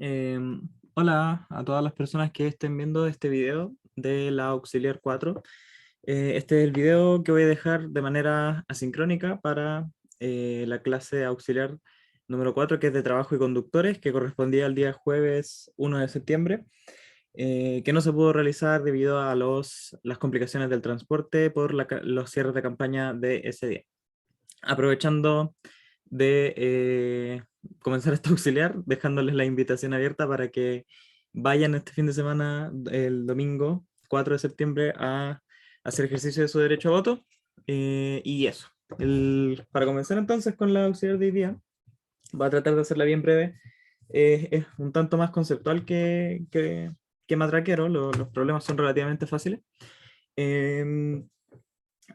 Eh, Hola a todas las personas que estén viendo este video de la Auxiliar 4. Este es el video que voy a dejar de manera asincrónica para la clase auxiliar número 4, que es de trabajo y conductores, que correspondía al día jueves 1 de septiembre, que no se pudo realizar debido a las complicaciones del transporte por los cierres de campaña de ese día. Aprovechando de comenzar este auxiliar, dejándoles la invitación abierta para que vayan este fin de semana, el domingo 4 de septiembre, a hacer ejercicio de su derecho a voto. Y eso. Para comenzar entonces con la auxiliar de hoy día, voy a tratar de hacerla bien breve. Es un tanto más conceptual que matraquero, los problemas son relativamente fáciles. Em,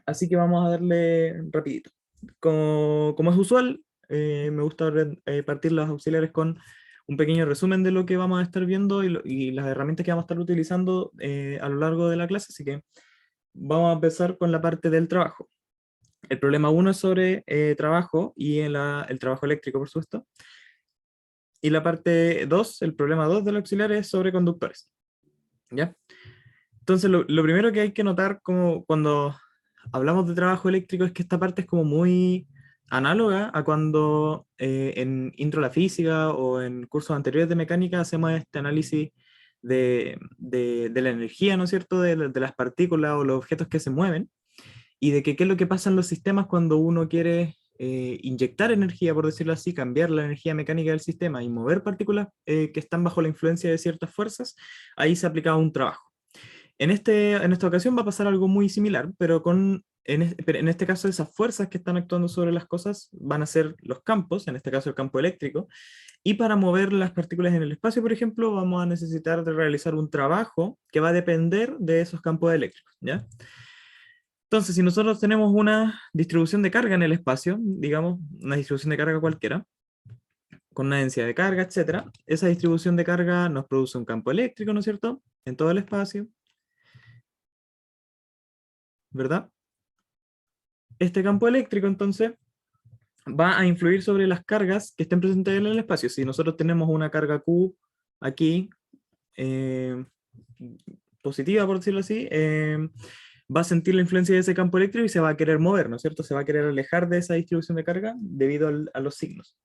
Así que vamos a darle rapidito. Como es usual, me gusta partir los auxiliares con un pequeño resumen de lo que vamos a estar viendo y las herramientas que vamos a estar utilizando a lo largo de la clase. Así que vamos a empezar con la parte del trabajo. El problema uno es sobre trabajo y el trabajo eléctrico, por supuesto. Y la parte 2, el problema 2 del auxiliar es sobre conductores. ¿Ya? Entonces, lo primero que hay que notar como cuando hablamos de trabajo eléctrico es que esta parte es como muy análoga a cuando en Intro a la Física o en cursos anteriores de mecánica hacemos este análisis de la energía, ¿no es cierto?, de las partículas o los objetos que se mueven, y de qué es lo que pasa en los sistemas cuando uno quiere inyectar energía, por decirlo así, cambiar la energía mecánica del sistema y mover partículas que están bajo la influencia de ciertas fuerzas. Ahí se aplica un trabajo. En esta ocasión va a pasar algo muy similar, pero pero en este caso esas fuerzas que están actuando sobre las cosas van a ser los campos, en este caso el campo eléctrico, y para mover las partículas en el espacio, por ejemplo, vamos a necesitar de realizar un trabajo que va a depender de esos campos eléctricos, ¿ya? Entonces, si nosotros tenemos una distribución de carga en el espacio, digamos, una distribución de carga cualquiera, con una densidad de carga, etcétera, esa distribución de carga nos produce un campo eléctrico, ¿no es cierto?, en todo el espacio, ¿verdad? Este campo eléctrico, entonces, va a influir sobre las cargas que estén presentes en el espacio. Si nosotros tenemos una carga Q aquí, eh, positiva, por decirlo así, va a sentir la influencia de ese campo eléctrico y se va a querer mover, ¿no es cierto? Se va a querer alejar de esa distribución de carga debido a los signos.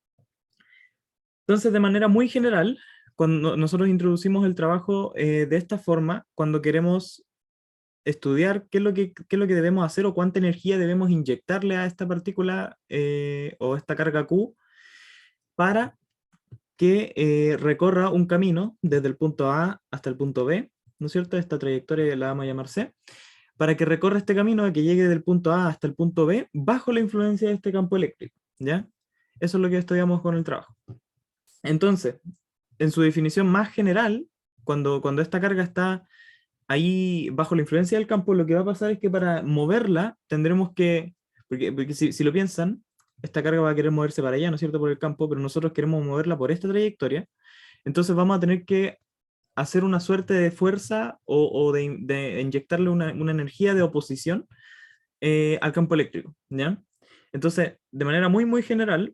Entonces, de manera muy general, cuando nosotros introducimos el trabajo de esta forma, cuando queremos estudiar qué es lo que debemos hacer o cuánta energía debemos inyectarle a esta partícula o esta carga Q para que recorra un camino desde el punto A hasta el punto B, ¿no es cierto? Esta trayectoria la vamos a llamar C, para que recorra este camino, que llegue del punto A hasta el punto B, bajo la influencia de este campo eléctrico, ¿ya? Eso es lo que estudiamos con el trabajo. Entonces, en su definición más general, cuando esta carga está ahí bajo la influencia del campo, lo que va a pasar es que para moverla tendremos que, porque si lo piensan, esta carga va a querer moverse para allá, ¿no es cierto?, por el campo, pero nosotros queremos moverla por esta trayectoria, entonces vamos a tener que hacer una suerte de fuerza o de inyectarle una energía de oposición al campo eléctrico, ¿ya? Entonces, de manera muy, muy general,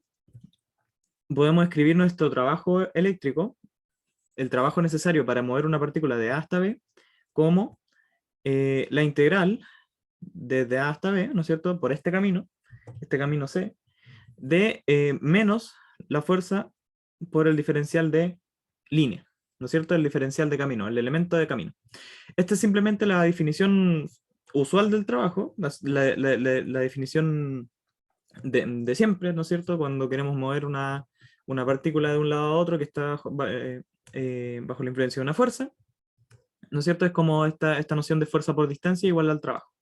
podemos escribir nuestro trabajo eléctrico, el trabajo necesario para mover una partícula de A hasta B, como la integral desde A hasta B, ¿no es cierto?, por este camino C, de menos la fuerza por el diferencial de línea, ¿no es cierto?, el diferencial de camino, el elemento de camino. Esta es simplemente la definición usual del trabajo, la definición de siempre, ¿no es cierto?, cuando queremos mover una partícula de un lado a otro que está bajo la influencia de una fuerza, ¿no es cierto? Es como esta noción de fuerza por distancia igual al trabajo,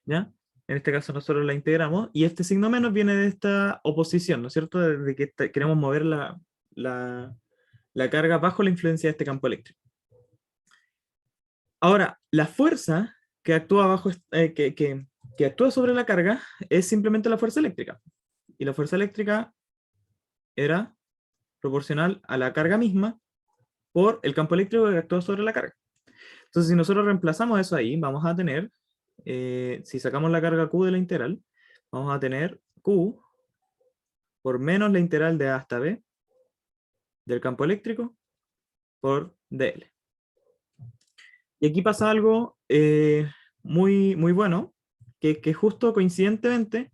¿ya? En este caso nosotros la integramos, y este signo menos viene de esta oposición, ¿no es cierto? De que queremos mover la, la carga bajo la influencia de este campo eléctrico. Ahora, la fuerza que actúa, que actúa sobre la carga es simplemente la fuerza eléctrica. Y la fuerza eléctrica era proporcional a la carga misma por el campo eléctrico que actúa sobre la carga. Entonces, si nosotros reemplazamos eso ahí, vamos a tener, si sacamos la carga Q de la integral, vamos a tener Q por menos la integral de A hasta B del campo eléctrico por dl. Y aquí pasa algo muy, muy bueno, que justo coincidentemente,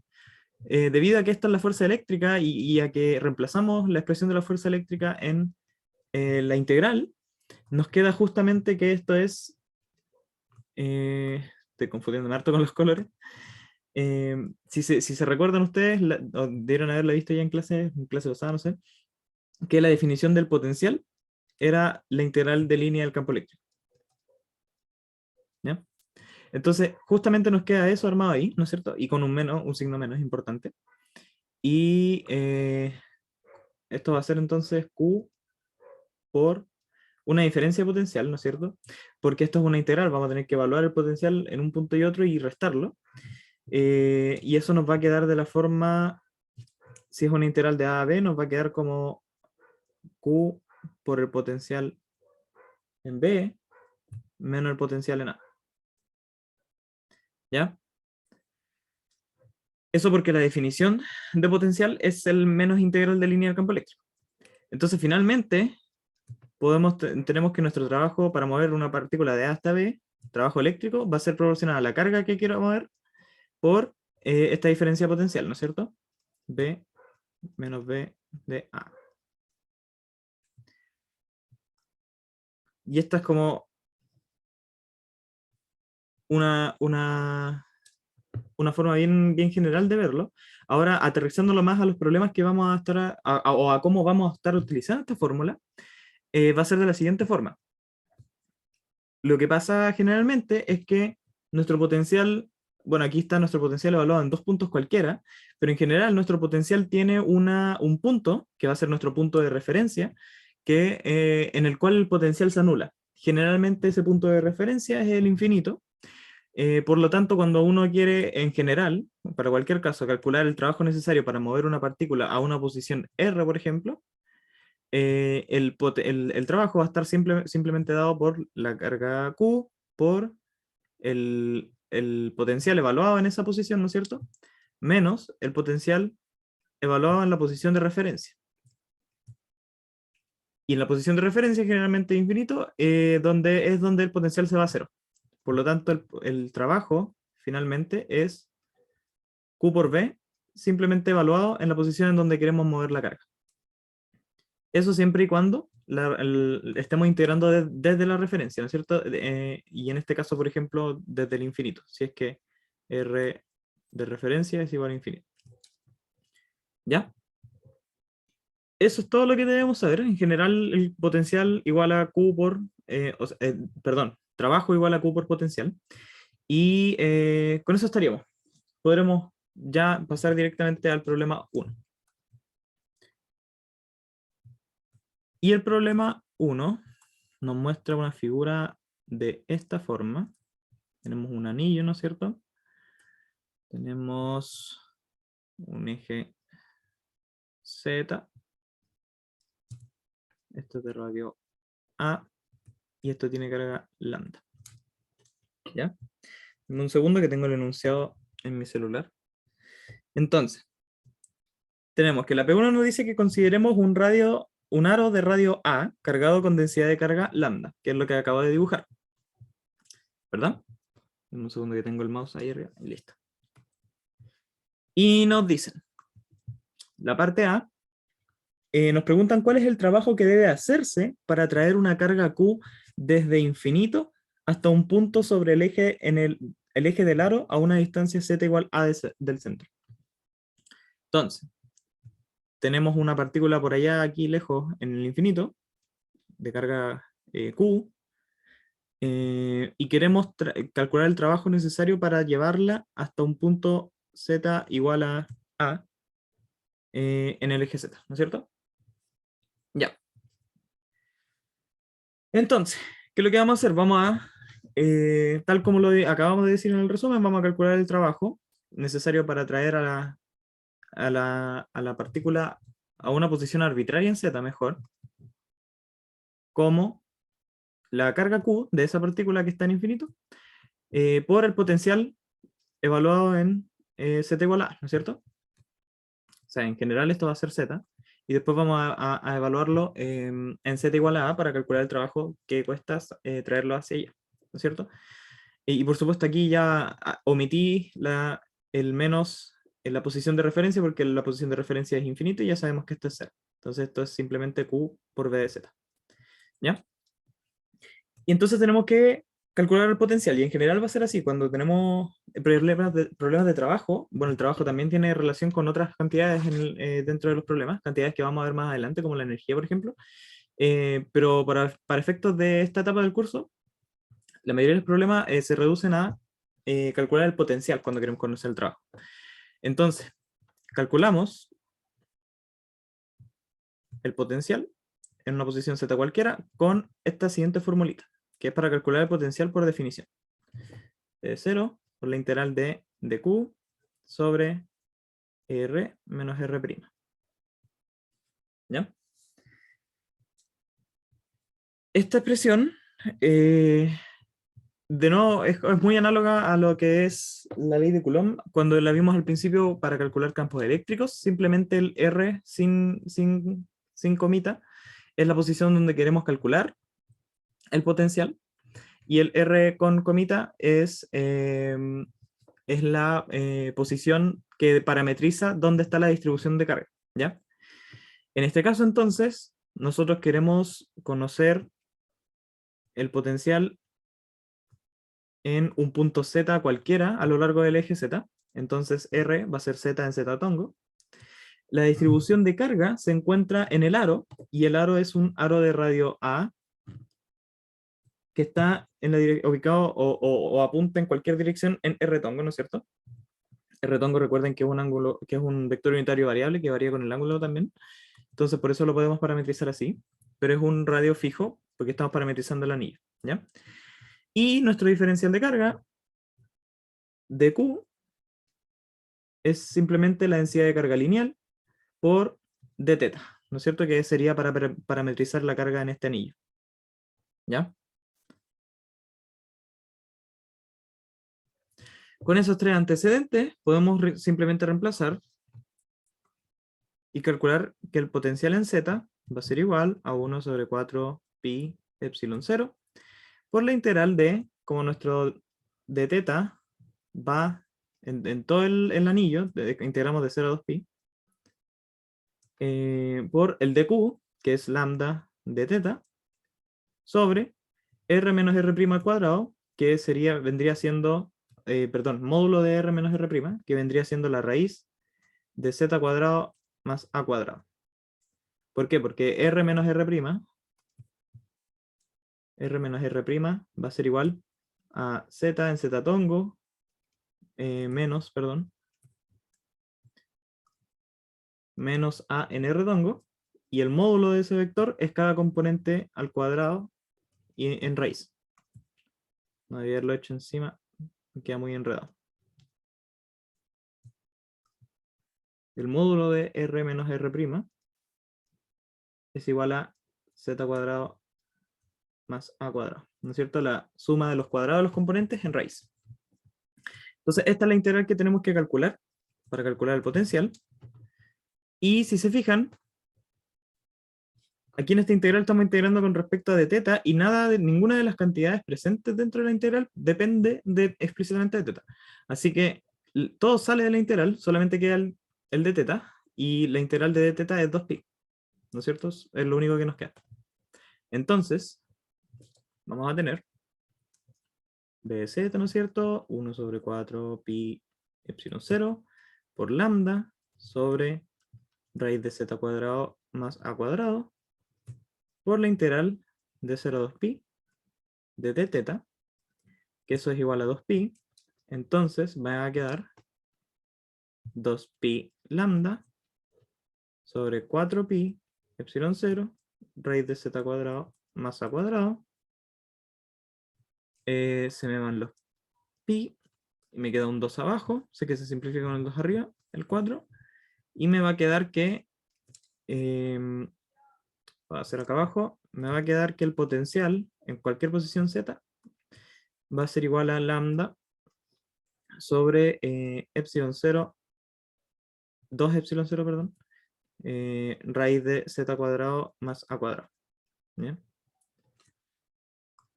debido a que esta es la fuerza eléctrica y a que reemplazamos la expresión de la fuerza eléctrica en la integral, nos queda justamente que esto es, estoy confundiéndome harto con los colores. Si se recuerdan ustedes, o debieron haberla visto ya en clase pasada, no sé, que la definición del potencial era la integral de línea del campo eléctrico. ¿Ya? Entonces, justamente nos queda eso armado ahí, ¿no es cierto? Y con un menos, un signo menos importante. Y esto va a ser entonces Q por una diferencia potencial, ¿no es cierto? Porque esto es una integral, vamos a tener que evaluar el potencial en un punto y otro y restarlo. Y eso nos va a quedar de la forma, si es una integral de a a b, nos va a quedar como Q por el potencial en b menos el potencial en a. ¿Ya? Eso porque la definición de potencial es el menos integral de línea del campo eléctrico. Entonces, finalmente, tenemos que nuestro trabajo para mover una partícula de A hasta B, trabajo eléctrico, va a ser proporcional a la carga que quiero mover por esta diferencia potencial, ¿no es cierto? B menos B de A. Y esta es como una forma bien, bien general de verlo. Ahora, aterrizándolo más a los problemas que vamos a estar, o a cómo vamos a estar utilizando esta fórmula, va a ser de la siguiente forma. Lo que pasa generalmente es que nuestro potencial, bueno, aquí está nuestro potencial evaluado en 2 puntos cualquiera, pero en general nuestro potencial tiene un punto, que va a ser nuestro punto de referencia, en el cual el potencial se anula. Generalmente ese punto de referencia es el infinito. Por lo tanto, cuando uno quiere, en general, para cualquier caso, calcular el trabajo necesario para mover una partícula a una posición R, por ejemplo, el trabajo va a estar simplemente dado por la carga Q por el potencial evaluado en esa posición, ¿no es cierto? Menos el potencial evaluado en la posición de referencia. Y en la posición de referencia generalmente infinito, donde es donde el potencial se va a cero. Por lo tanto, el trabajo finalmente es Q por B, simplemente evaluado en la posición en donde queremos mover la carga. Eso siempre y cuando estemos integrando desde la referencia, ¿no es cierto? Y en este caso, por ejemplo, desde el infinito, si es que R de referencia es igual a infinito. ¿Ya? Eso es todo lo que debemos saber. En general, el potencial igual a Q por, perdón, trabajo igual a Q por potencial. Y con eso estaríamos. Podremos ya pasar directamente al problema 1. Y el problema 1 nos muestra una figura de esta forma. Tenemos un anillo, ¿no es cierto? Tenemos un eje Z. Esto es de radio A. Y esto tiene carga lambda. ¿Ya? Dame un segundo que tengo el enunciado en mi celular. Entonces, tenemos que la P1 nos dice que consideremos un aro de radio A cargado con densidad de carga lambda, que es lo que acabo de dibujar. ¿Verdad? Un segundo que tengo el mouse ahí arriba. Y listo. Y nos dicen, la parte A, nos preguntan cuál es el trabajo que debe hacerse para traer una carga Q desde infinito hasta un punto sobre el eje, el eje del aro a una distancia z igual a del centro. Entonces, tenemos una partícula por allá, aquí lejos, en el infinito, de carga Q, y queremos calcular el trabajo necesario para llevarla hasta un punto z igual a en el eje z, ¿no es cierto? Ya. Entonces, ¿qué es lo que vamos a hacer? Vamos a, tal como acabamos de decir en el resumen, vamos a calcular el trabajo necesario para traer a la partícula a una posición arbitraria en z, mejor, como la carga Q de esa partícula que está en infinito, por el potencial evaluado en z igual a, ¿no es cierto? O sea, en general esto va a ser z, y después vamos a evaluarlo en z igual a para calcular el trabajo que cuesta traerlo hacia ella, ¿no es cierto? Y por supuesto aquí ya omití el menos en la posición de referencia, porque la posición de referencia es infinita y ya sabemos que esto es 0. Entonces esto es simplemente Q por V de Z. ¿Ya? Y entonces tenemos que calcular el potencial, y en general va a ser así, cuando tenemos problemas de trabajo, bueno, el trabajo también tiene relación con otras cantidades dentro de los problemas, cantidades que vamos a ver más adelante, como la energía, por ejemplo, pero para efectos de esta etapa del curso, la mayoría de los problemas se reducen a calcular el potencial cuando queremos conocer el trabajo. Entonces, calculamos el potencial en una posición z cualquiera con esta siguiente formulita, que es para calcular el potencial por definición. De 0 por la integral de dq sobre r menos r'. ¿Ya? Esta expresión, de nuevo, es muy análoga a lo que es la ley de Coulomb, cuando la vimos al principio para calcular campos eléctricos. Simplemente el r sin comita es la posición donde queremos calcular el potencial, y el r con comita es la posición que parametriza dónde está la distribución de carga, ¿ya? En este caso, entonces, nosotros queremos conocer el potencial en un punto z cualquiera a lo largo del eje z. Entonces R va a ser z en z tongo. La distribución de carga se encuentra en el aro, y el aro es un aro de radio A que está ubicado o apunta en cualquier dirección en R tongo, ¿no es cierto? R tongo, recuerden que es un ángulo, que es un vector unitario variable que varía con el ángulo también. Entonces por eso lo podemos parametrizar así, pero es un radio fijo porque estamos parametrizando el anillo, ¿ya? Y nuestro diferencial de carga de Q es simplemente la densidad de carga lineal por dθ, ¿no es cierto? Que sería para parametrizar la carga en este anillo, ¿ya? Con esos tres antecedentes podemos simplemente reemplazar y calcular que el potencial en z va a ser igual a 1 sobre 4 pi epsilon 0 por la integral de, como nuestro dθ va en todo el anillo, integramos de 0 a 2 pi, por el dq, que es lambda dθ, sobre r menos r' al cuadrado, que vendría siendo, perdón, módulo de r menos r', que vendría siendo la raíz de z cuadrado más a cuadrado. ¿Por qué? Porque r menos r' va a ser igual a z en z tongo, menos a en r tongo, y el módulo de ese vector es cada componente al cuadrado y en raíz. No debía haberlo hecho encima, me queda muy enredado. El módulo de r menos r' es igual a z cuadrado más a cuadrado, ¿no es cierto? La suma de los cuadrados de los componentes en raíz. Entonces esta es la integral que tenemos que calcular para calcular el potencial. Y si se fijan, aquí en esta integral estamos integrando con respecto a dθ, y ninguna de las cantidades presentes dentro de la integral depende explícitamente de θ. Así que todo sale de la integral, solamente queda el dθ, y la integral de dθ es 2pi, ¿no es cierto? Es lo único que nos queda. Entonces, vamos a tener dz, ¿no es cierto? 1 sobre 4 pi epsilon 0 por lambda sobre raíz de z cuadrado más a cuadrado por la integral de 0 a 2pi de dθ, que eso es igual a 2pi. Entonces va a quedar 2pi lambda sobre 4pi epsilon 0 raíz de z cuadrado más a cuadrado. Se me van los pi y me queda un 2 abajo, sé que se simplifica con el 2 arriba, el 4, y me va a quedar que, voy a hacer acá abajo, me va a quedar que el potencial en cualquier posición z va a ser igual a lambda sobre epsilon 0, 2 epsilon 0, perdón, raíz de z cuadrado más a cuadrado. ¿Ya?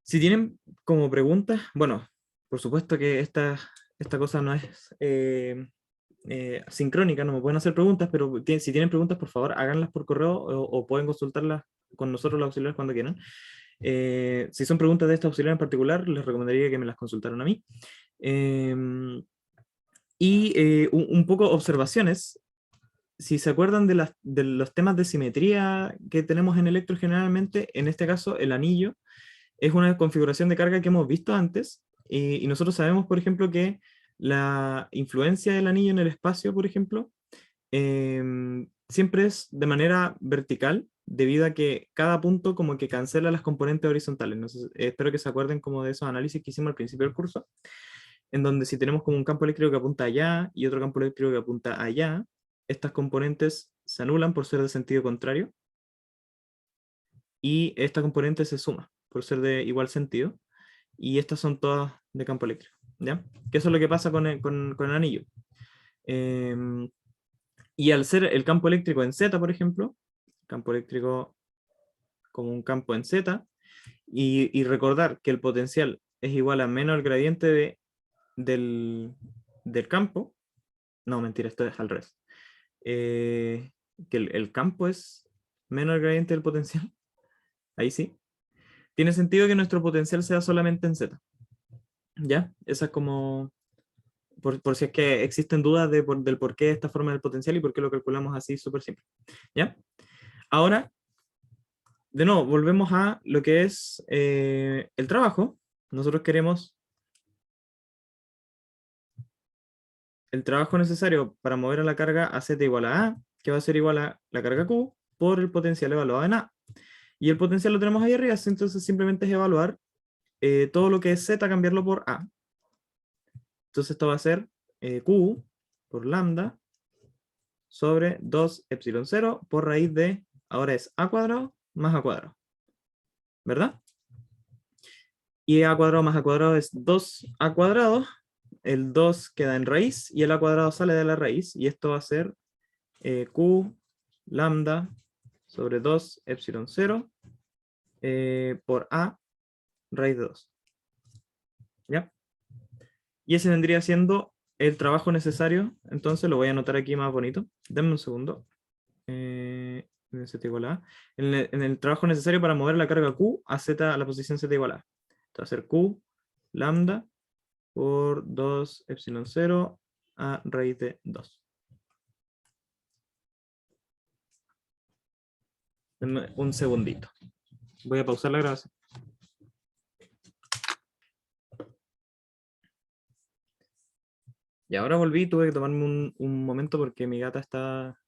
Si tienen como preguntas, bueno, por supuesto que esta cosa no es sincrónica, no me pueden hacer preguntas, pero si tienen preguntas, por favor, háganlas por correo o pueden consultarlas con nosotros los auxiliares cuando quieran. Si son preguntas de esta auxiliar en particular, les recomendaría que me las consultaran a mí. Un poco observaciones. Si se acuerdan de los temas de simetría que tenemos en Electro generalmente, en este caso el anillo es una configuración de carga que hemos visto antes, y nosotros sabemos, por ejemplo, que la influencia del anillo en el espacio, por ejemplo, siempre es de manera vertical, debido a que cada punto como que cancela las componentes horizontales. No sé, espero que se acuerden como de esos análisis que hicimos al principio del curso, en donde si tenemos como un campo eléctrico que apunta allá y otro campo eléctrico que apunta allá, estas componentes se anulan por ser de sentido contrario, y esta componente se suma por ser de igual sentido, y estas son todas de campo eléctrico, ¿ya? Que eso es lo que pasa con el anillo. Y al ser el campo eléctrico en Z, por ejemplo, campo eléctrico como un campo en Z, y recordar que el potencial es igual a menos el gradiente del campo, no, mentira, esto es al revés, que el campo es menos el gradiente del potencial, ahí sí, tiene sentido que nuestro potencial sea solamente en Z, ¿ya? Esa es como, por si es que existen dudas del por qué esta forma del potencial y por qué lo calculamos así súper simple, ¿ya? Ahora, de nuevo, volvemos a lo que es el trabajo. Nosotros queremos el trabajo necesario para mover a la carga a Z igual a A, que va a ser igual a la carga Q, por el potencial evaluado en A. Y el potencial lo tenemos ahí arriba, entonces simplemente es evaluar todo lo que es Z, cambiarlo por A. Entonces esto va a ser Q por lambda sobre 2 epsilon 0 por raíz de, ahora es A cuadrado más A cuadrado, ¿verdad? Y A cuadrado más A cuadrado es 2A cuadrado, el 2 queda en raíz y el A cuadrado sale de la raíz, y esto va a ser Q lambda sobre 2 epsilon 0 por A raíz de 2. ¿Ya? Y ese vendría siendo el trabajo necesario, entonces lo voy a anotar aquí más bonito. Denme un segundo. Z igual a A. En el trabajo necesario para mover la carga Q a Z, a la posición Z igual a A. Esto va a ser Q lambda por 2 epsilon 0 a raíz de 2. Denme un segundito. Voy a pausar la grabación. Y ahora volví, tuve que tomarme un momento porque mi gata está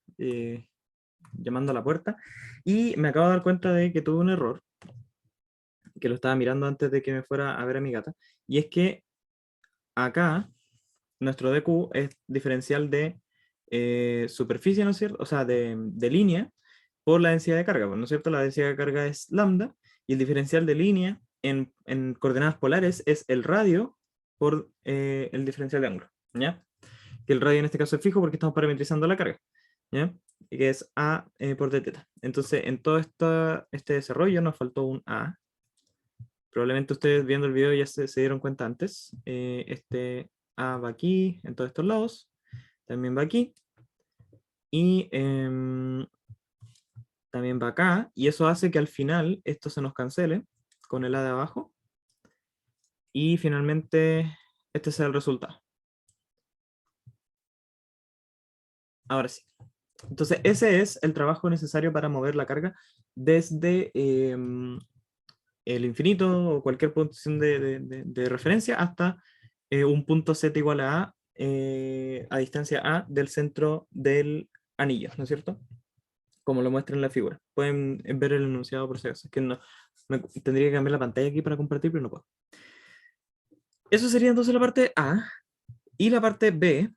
llamando a la puerta, y me acabo de dar cuenta de que tuve un error, que lo estaba mirando antes de que me fuera a ver a mi gata, y es que acá nuestro DQ es diferencial de superficie, ¿no es cierto? O sea, de línea por la densidad de carga, ¿no es cierto? La densidad de carga es lambda, y el diferencial de línea en coordenadas polares es el radio por el diferencial de ángulo, ¿ya? Que el radio en este caso es fijo porque estamos parametrizando la carga, ¿ya? Y que es A por d teta. Entonces, en todo este desarrollo nos faltó un A. Probablemente ustedes viendo el video ya se dieron cuenta antes. Este A va aquí, en todos estos lados. También va aquí. Y también va acá. Y eso hace que al final esto se nos cancele con el A de abajo. Y finalmente este sea el resultado. Ahora sí. Entonces ese es el trabajo necesario para mover la carga desde el infinito o cualquier posición de referencia hasta un punto Z igual a distancia A del centro del anillo, ¿no es cierto? Como lo muestra en la figura. Pueden ver el enunciado por si acaso. Es que no, tendría que cambiar la pantalla aquí para compartir, pero no puedo. Eso sería entonces la parte A. Y la parte B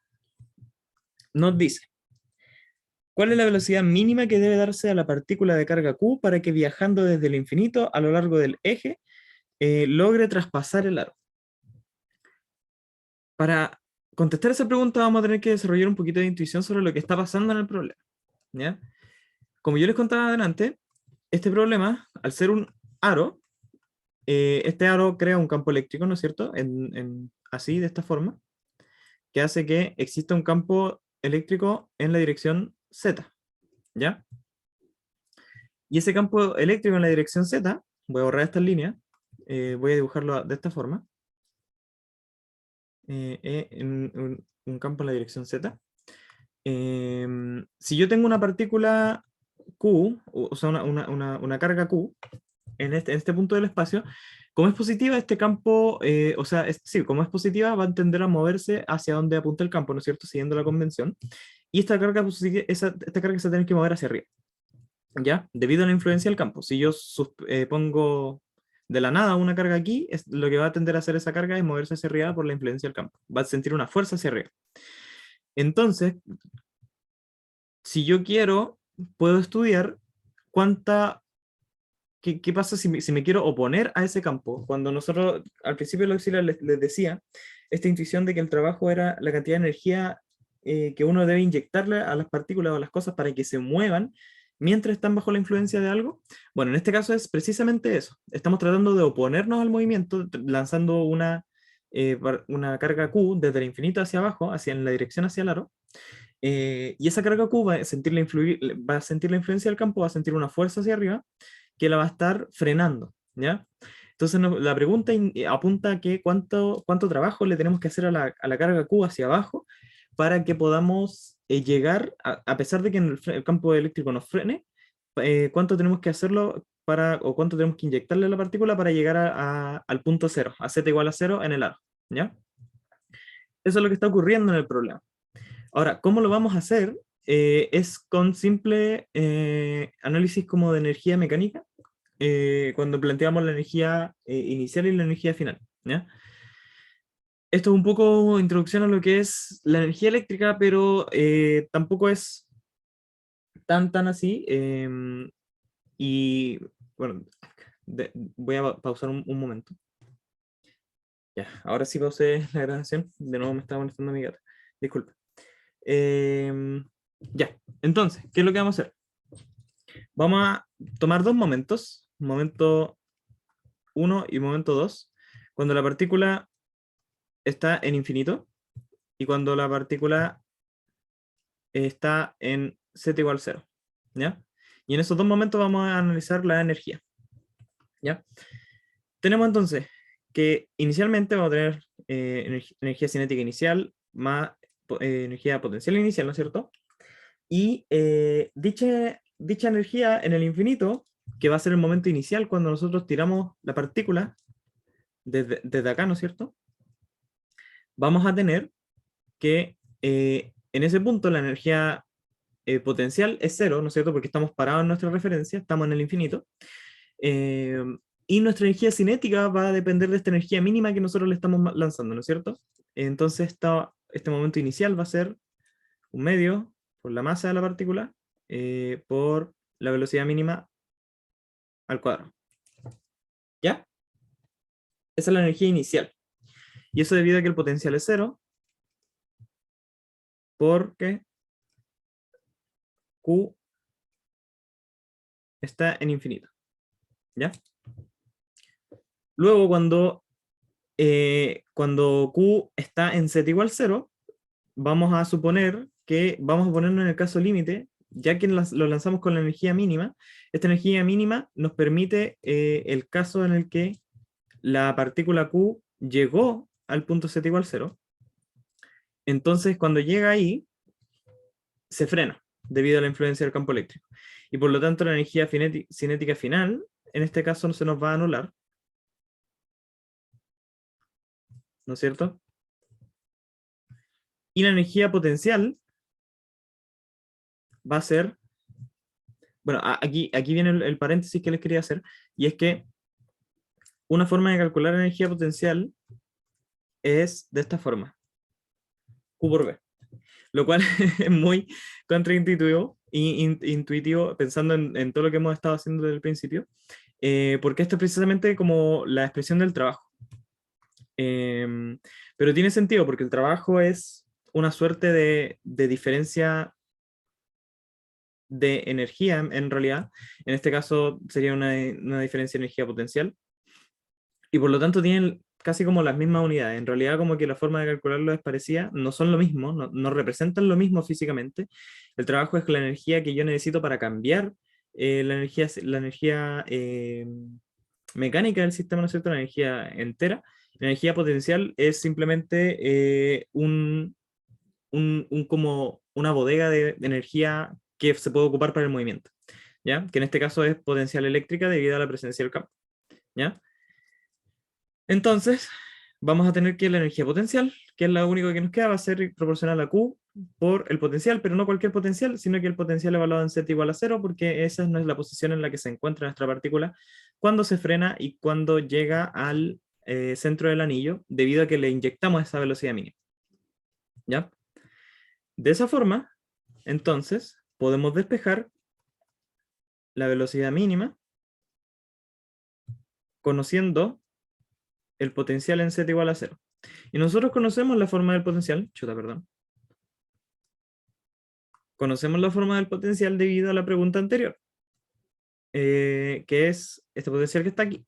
nos dice: ¿cuál es la velocidad mínima que debe darse a la partícula de carga Q para que, viajando desde el infinito a lo largo del eje, logre traspasar el aro? Para contestar esa pregunta vamos a tener que desarrollar un poquito de intuición sobre lo que está pasando en el problema, ¿ya? como yo les contaba adelante, este problema, al ser un aro, este aro crea un campo eléctrico, ¿no es cierto? Así, de esta forma, que hace que exista un campo eléctrico en la dirección Z, ¿ya? Y ese campo eléctrico en la dirección Z, voy a borrar estas líneas, voy a dibujarlo de esta forma, en un campo en la dirección Z. Si yo tengo una partícula Q, o sea, una carga Q, en este punto del espacio, como es positiva, este campo, o sea, sí, como es positiva, va a tender a moverse hacia donde apunta el campo, ¿no es cierto? Siguiendo la convención. Y esta carga, esta carga se tiene que mover hacia arriba, ¿ya? Debido a la influencia del campo. Si yo pongo de la nada una carga aquí, lo que va a tender a hacer esa carga es moverse hacia arriba por la influencia del campo. Va a sentir una fuerza hacia arriba. Entonces, si yo quiero, puedo estudiar cuánta ¿qué pasa si me quiero oponer a ese campo? Cuando nosotros, al principio de la auxiliar les decía, esta intuición de que el trabajo era la cantidad de energía que uno debe inyectarle a las partículas o a las cosas para que se muevan mientras están bajo la influencia de algo. Bueno, en este caso es precisamente eso. Estamos tratando de oponernos al movimiento, lanzando una carga Q desde el infinito hacia abajo, hacia en la dirección hacia el aro. Y esa carga Q va a sentir la influencia del campo, va a sentir una fuerza hacia arriba que la va a estar frenando, ¿ya? Entonces la pregunta apunta a que cuánto trabajo le tenemos que hacer a la carga Q hacia abajo para que podamos llegar, a pesar de que en el campo eléctrico nos frene, cuánto tenemos que hacerlo o cuánto tenemos que inyectarle a la partícula para llegar al punto cero, a z igual a cero en el aro, ¿ya? Eso es lo que está ocurriendo en el problema. Ahora, ¿cómo lo vamos a hacer? Es con simple análisis como de energía mecánica, cuando planteamos la energía inicial y la energía final, ¿ya? Esto es un poco introducción a lo que es la energía eléctrica, pero tampoco es tan así. Y bueno, voy a pausar un momento. Ya, ahora sí pausé la grabación. De nuevo me estaba molestando mi gata. Disculpe. Ya, entonces, ¿qué es lo que vamos a hacer? Vamos a tomar dos momentos, momento 1 y momento 2, cuando la partícula está en infinito y cuando la partícula está en z igual 0, ¿ya? Y en esos dos momentos vamos a analizar la energía, ¿ya? Tenemos entonces que inicialmente vamos a tener energía cinética inicial más energía potencial inicial, ¿no es cierto? Y dicha energía en el infinito, que va a ser el momento inicial cuando nosotros tiramos la partícula desde acá, ¿no es cierto? Vamos a tener que en ese punto la energía potencial es cero, ¿no es cierto? Porque estamos parados en nuestra referencia, estamos en el infinito. Eh, y nuestra energía cinética va a depender de esta energía mínima que nosotros le estamos lanzando, ¿no es cierto? Entonces este momento inicial va a ser un medio por la masa de la partícula por la velocidad mínima al cuadrado. ¿Ya? Esa es la energía inicial. Y eso debido a que el potencial es cero, porque Q está en infinito. ¿Ya? Luego, cuando Q está en z igual 0, vamos a suponer que vamos a ponernos en el caso límite, ya que lo lanzamos con la energía mínima. Esta energía mínima nos permite el caso en el que la partícula Q llegó al punto z igual 0. Entonces, cuando llega ahí, se frena debido a la influencia del campo eléctrico. Y por lo tanto, la energía cinética final, en este caso, no se nos va a anular, ¿no es cierto? Y la energía potencial va a ser, bueno, aquí viene el paréntesis que les quería hacer, y es que una forma de calcular la energía potencial es de esta forma, Q por B, lo cual es muy contraintuitivo y intuitivo pensando en todo lo que hemos estado haciendo desde el principio, porque esto es precisamente como la expresión del trabajo. Pero tiene sentido porque el trabajo es una suerte de diferencia de energía en realidad. En este caso sería una diferencia de energía potencial. Y por lo tanto tienen casi como las mismas unidades. En realidad como que la forma de calcularlo es parecida, no son lo mismo, no representan lo mismo físicamente. El trabajo es que la energía que yo necesito para cambiar la energía mecánica del sistema, ¿no es cierto? La energía entera. La energía potencial es simplemente como una bodega de energía que se puede ocupar para el movimiento, ¿ya? Que en este caso es potencial eléctrica debido a la presencia del campo, ¿ya? Entonces, vamos a tener que la energía potencial, que es la única que nos queda, va a ser proporcional a Q por el potencial, pero no cualquier potencial, sino que el potencial evaluado en Z igual a 0, porque esa no es la posición en la que se encuentra nuestra partícula cuando se frena y cuando llega al centro del anillo, debido a que le inyectamos esa velocidad mínima. ¿Ya? De esa forma, entonces, podemos despejar la velocidad mínima conociendo el potencial en Z igual a 0. Y nosotros conocemos la forma del potencial, perdón. Conocemos la forma del potencial debido a la pregunta anterior, que es este potencial que está aquí.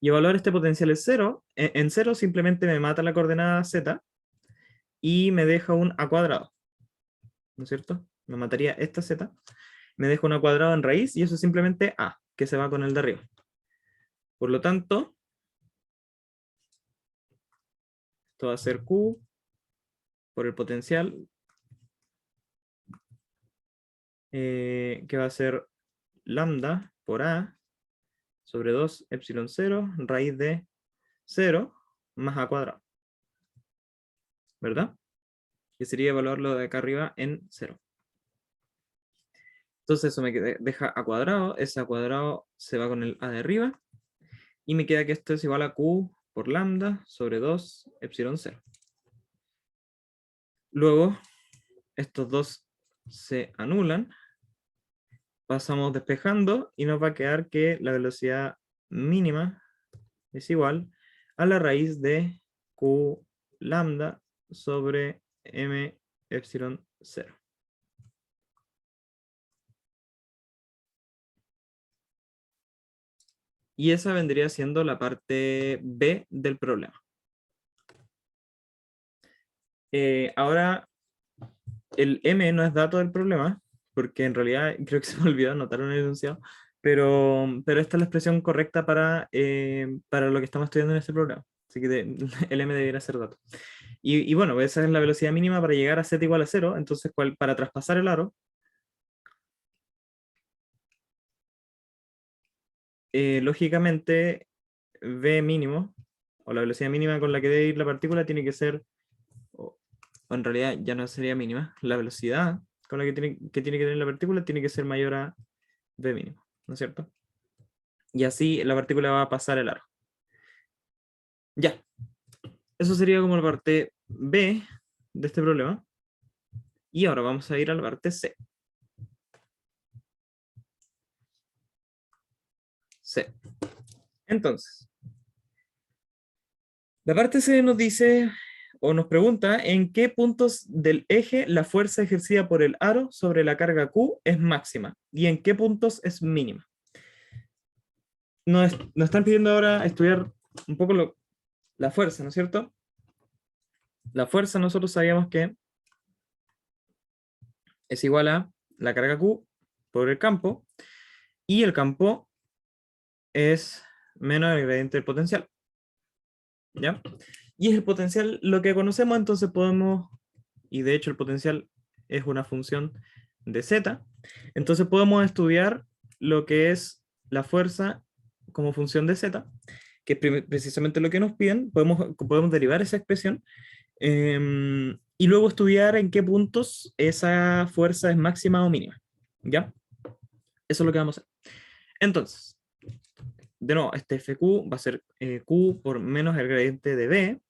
Y evaluar este potencial es 0. En 0 simplemente me mata la coordenada Z y me deja un A cuadrado. ¿No es cierto? Me mataría esta Z. Me deja un A cuadrado en raíz y eso es simplemente A, que se va con el de arriba. Por lo tanto, esto va a ser Q por el potencial, que va a ser lambda por A sobre 2 epsilon 0 raíz de 0 más A cuadrado. ¿Verdad? Que sería evaluarlo de acá arriba en 0. Entonces eso me deja A cuadrado, ese A cuadrado se va con el A de arriba, y me queda que esto es igual a Q por lambda sobre 2 epsilon 0. Luego, estos dos se anulan, pasamos despejando y nos va a quedar que la velocidad mínima es igual a la raíz de Q lambda sobre M epsilon 0. Y esa vendría siendo la parte B del problema. Ahora, el M no es dato del problema, porque en realidad creo que se me olvidó anotar en el enunciado, pero esta es la expresión correcta para lo que estamos estudiando en este programa. Así que el M debería ser dato. Y bueno, esa es la velocidad mínima para llegar a Z igual a 0, entonces para traspasar el aro, lógicamente V mínimo, o la velocidad mínima con la que debe ir la partícula, tiene que ser, o en realidad ya no sería mínima, la velocidad con la que tiene que tener la partícula tiene que ser mayor a V mínimo, ¿no es cierto? Y así la partícula va a pasar el aro. Ya, eso sería como la parte B de este problema. Y ahora vamos a ir a la parte C. C. Entonces, la parte C nos dice o nos pregunta en qué puntos del eje la fuerza ejercida por el aro sobre la carga Q es máxima y en qué puntos es mínima. Nos están pidiendo ahora estudiar un poco la fuerza, ¿no es cierto? La fuerza nosotros sabíamos que es igual a la carga Q por el campo, y el campo es menos el gradiente del potencial. ¿Ya? Y es el potencial lo que conocemos, entonces podemos, y de hecho el potencial es una función de z, entonces podemos estudiar lo que es la fuerza como función de z, que es precisamente lo que nos piden. Podemos derivar esa expresión, y luego estudiar en qué puntos esa fuerza es máxima o mínima. ¿Ya? Eso es lo que vamos a hacer. Entonces, de nuevo, este FQ va a ser Q por menos el gradiente de B,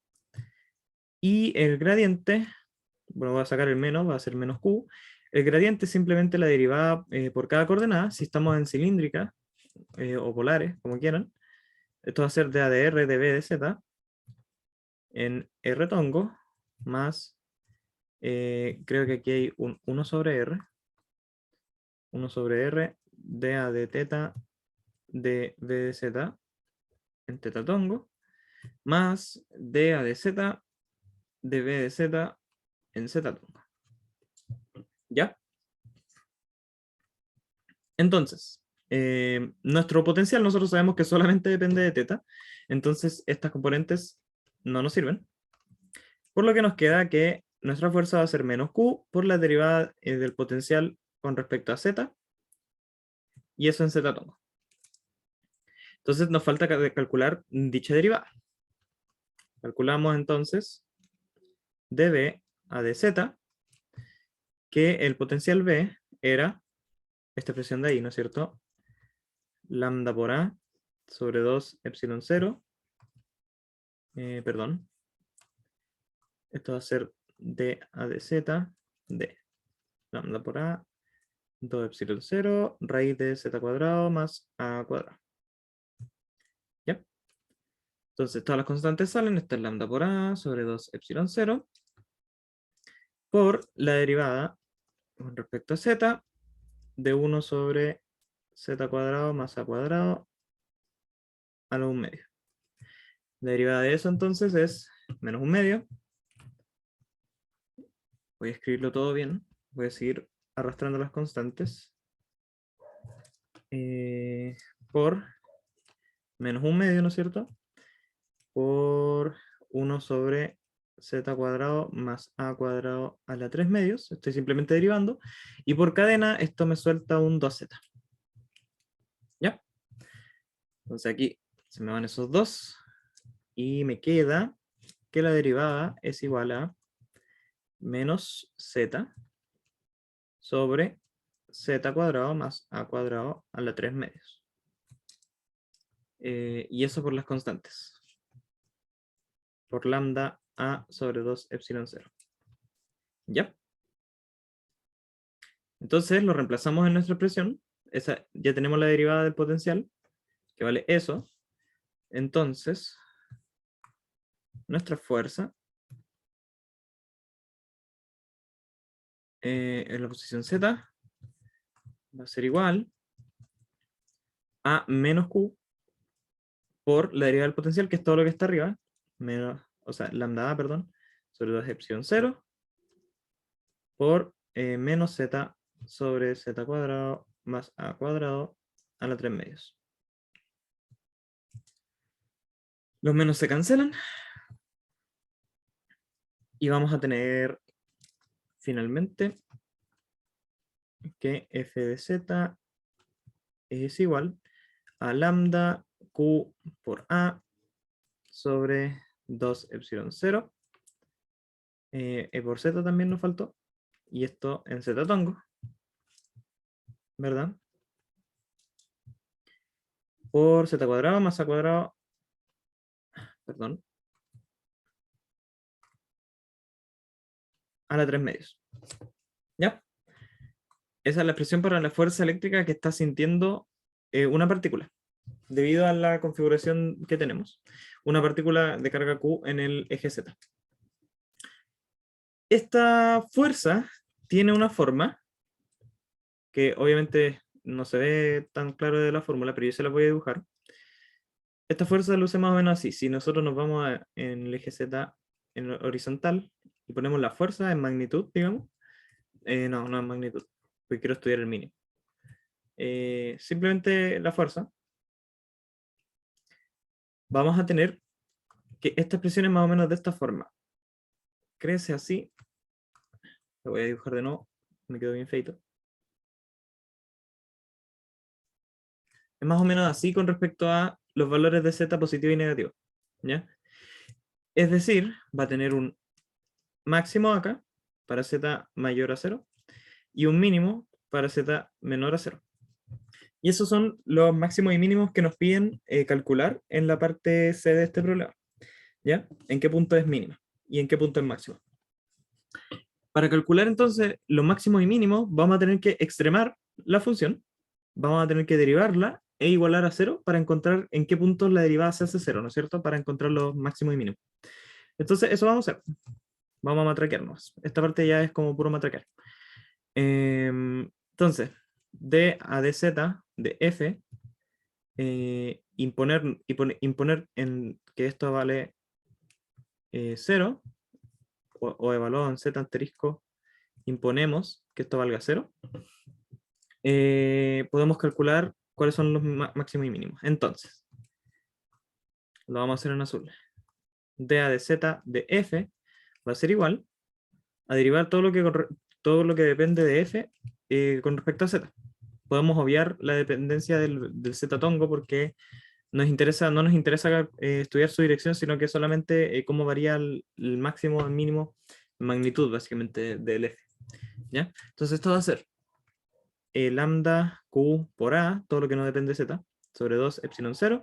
y el gradiente, bueno, voy a sacar el menos, va a ser menos Q. El gradiente es simplemente la derivada por cada coordenada, si estamos en cilíndrica o polares, como quieran. Esto va a ser de A de R, de B, de Z, en R tongo, más, creo que aquí hay un 1 sobre R, 1 sobre R de A de teta de B de Z en teta tongo, más de A de Z de B de Z en Z tongo. ¿Ya? Entonces, nuestro potencial nosotros sabemos que solamente depende de teta, entonces estas componentes no nos sirven, por lo que nos queda que nuestra fuerza va a ser menos Q por la derivada del potencial con respecto a Z, y eso en Z tongo. Entonces nos falta calcular dicha derivada. Calculamos entonces dB a dz, que el potencial B era esta expresión de ahí, ¿no es cierto? Lambda por A sobre 2 epsilon 0. Perdón. Esto va a ser d a dz de lambda por A 2 epsilon 0 raíz de z cuadrado más a cuadrado. ¿Ya? Entonces todas las constantes salen. Esta es lambda por A sobre 2 epsilon 0 por la derivada con respecto a z de 1 sobre z cuadrado más a cuadrado a lo 1 medio. La derivada de eso entonces es menos 1 medio. Voy a escribirlo todo bien. Voy a seguir arrastrando las constantes. Por menos 1 medio, ¿no es cierto? Por 1 sobre z cuadrado más a cuadrado a la 3 medios. Estoy simplemente derivando. Y por cadena esto me suelta un 2z. ¿Ya? Entonces aquí se me van esos dos. Y me queda que la derivada es igual a menos z sobre z cuadrado más a cuadrado a la 3 medios. Y eso por las constantes. Por lambda a sobre 2 epsilon 0. ¿Ya? Entonces lo reemplazamos en nuestra expresión. Ya tenemos la derivada del potencial, que vale eso. Entonces, nuestra fuerza en la posición Z va a ser igual a menos Q por la derivada del potencial, que es todo lo que está arriba, menos, o sea, lambda A, perdón, sobre 2 epsilon 0, por menos Z sobre Z cuadrado más A cuadrado a la 3 medios. Los menos se cancelan. Y vamos a tener finalmente que f de z es igual a lambda q por a sobre 2 epsilon 0. E por z también nos faltó. Y esto en z tongo, ¿verdad? Por z cuadrado más a cuadrado, perdón, a la 3 medios. ¿Ya? Esa es la expresión para la fuerza eléctrica que está sintiendo una partícula, debido a la configuración que tenemos. Una partícula de carga Q en el eje Z. Esta fuerza tiene una forma que obviamente no se ve tan claro de la fórmula, pero yo se la voy a dibujar. Esta fuerza luce más o menos así. Si nosotros nos vamos en el eje Z en horizontal y ponemos la fuerza en magnitud, digamos. No en magnitud, porque quiero estudiar el mínimo. Simplemente la fuerza. Vamos a tener que esta expresión es más o menos de esta forma. Crece así. Lo voy a dibujar de nuevo. Me quedó bien feito. Es más o menos así con respecto a los valores de z positivo y negativo. ¿Ya? Es decir, va a tener un máximo acá para z mayor a 0 y un mínimo para z menor a 0. Y esos son los máximos y mínimos que nos piden calcular en la parte C de este problema. ¿Ya? ¿En qué punto es mínima? ¿Y en qué punto es máximo? Para calcular entonces los máximos y mínimos, vamos a tener que extremar la función, vamos a tener que derivarla e igualar a 0 para encontrar en qué punto la derivada se hace 0, ¿no es cierto? Para encontrar los máximos y mínimos. Entonces eso vamos a hacer. Vamos a matraquearnos. Esta parte ya es como puro matraquear. Entonces, d a dz de f, imponer en que esto vale 0, o evaluado en z asterisco, imponemos que esto valga 0, podemos calcular cuáles son los máximos y mínimos. Entonces, lo vamos a hacer en azul. dA de z de f va a ser igual a derivar todo lo que depende de f con respecto a z. Podemos obviar la dependencia del z tongo porque no nos interesa estudiar su dirección, sino que solamente cómo varía el máximo o el mínimo magnitud, básicamente, del f. ¿Ya? Entonces esto va a ser lambda q por a, todo lo que no depende de z, sobre 2 epsilon 0,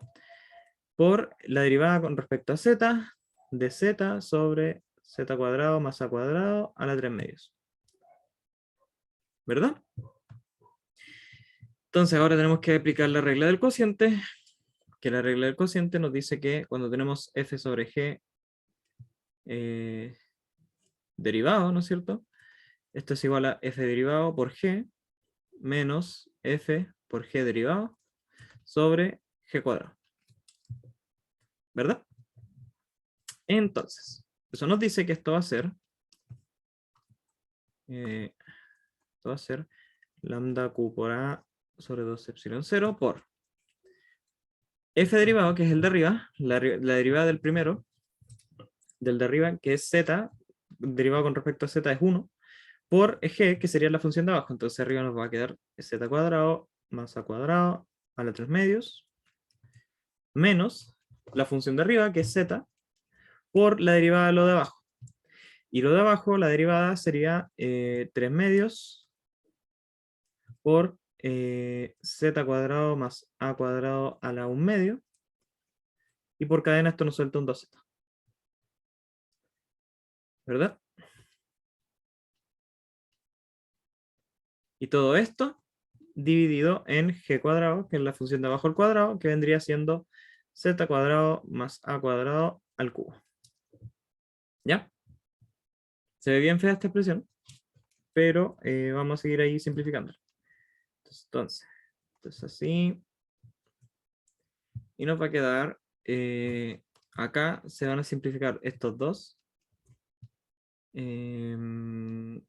por la derivada con respecto a z, de z sobre z cuadrado más a cuadrado a la 3 medios. ¿Verdad? Entonces ahora tenemos que aplicar la regla del cociente, que la regla del cociente nos dice que cuando tenemos f sobre g derivado, ¿no es cierto? Esto es igual a f derivado por g menos f por g derivado sobre g cuadrado. ¿Verdad? Entonces, eso nos dice que esto va a ser lambda q por a sobre 2 epsilon 0 por f derivado, que es el de arriba, la derivada del primero, del de arriba, que es z, derivado con respecto a z es 1, por g, que sería la función de abajo. Entonces arriba nos va a quedar z cuadrado más a cuadrado a la 3 medios, menos la función de arriba, que es z, por la derivada de lo de abajo. Y lo de abajo, la derivada sería 3 medios por z cuadrado más a cuadrado a la 1 medio. Y por cadena esto nos suelta un 2z. ¿Verdad? Y todo esto dividido en g cuadrado, que es la función de abajo al cuadrado, que vendría siendo z cuadrado más a cuadrado al cubo. ¿Ya? Se ve bien fea esta expresión, pero vamos a seguir ahí simplificando. Entonces así. Y nos va a quedar, acá se van a simplificar estos dos. Sí.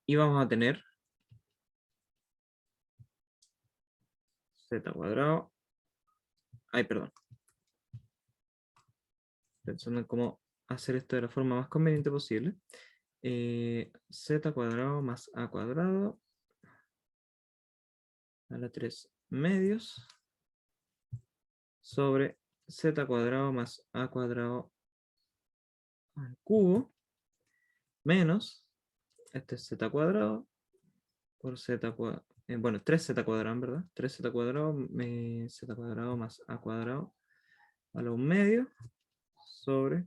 Y vamos a tener z cuadrado. Ay, perdón. Pensando en cómo hacer esto de la forma más conveniente posible. Z cuadrado más a cuadrado a la 3 medios sobre z cuadrado más a cuadrado al cubo menos, este es z cuadrado por z cuadrado, bueno, 3z cuadrado, ¿verdad? 3z cuadrado, z cuadrado más a cuadrado a la 1 medio sobre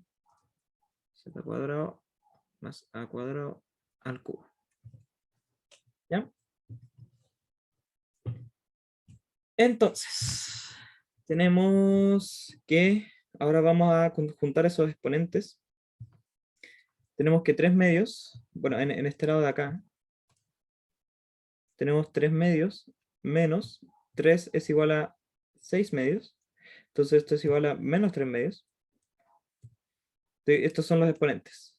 z cuadrado más a cuadrado al cubo. ¿Ya? Entonces, tenemos que, ahora vamos a juntar esos exponentes. Tenemos que 3 medios, bueno, en este lado de acá, tenemos 3 medios menos 3 es igual a 6 medios. Entonces esto es igual a menos 3 medios. Estos son los exponentes.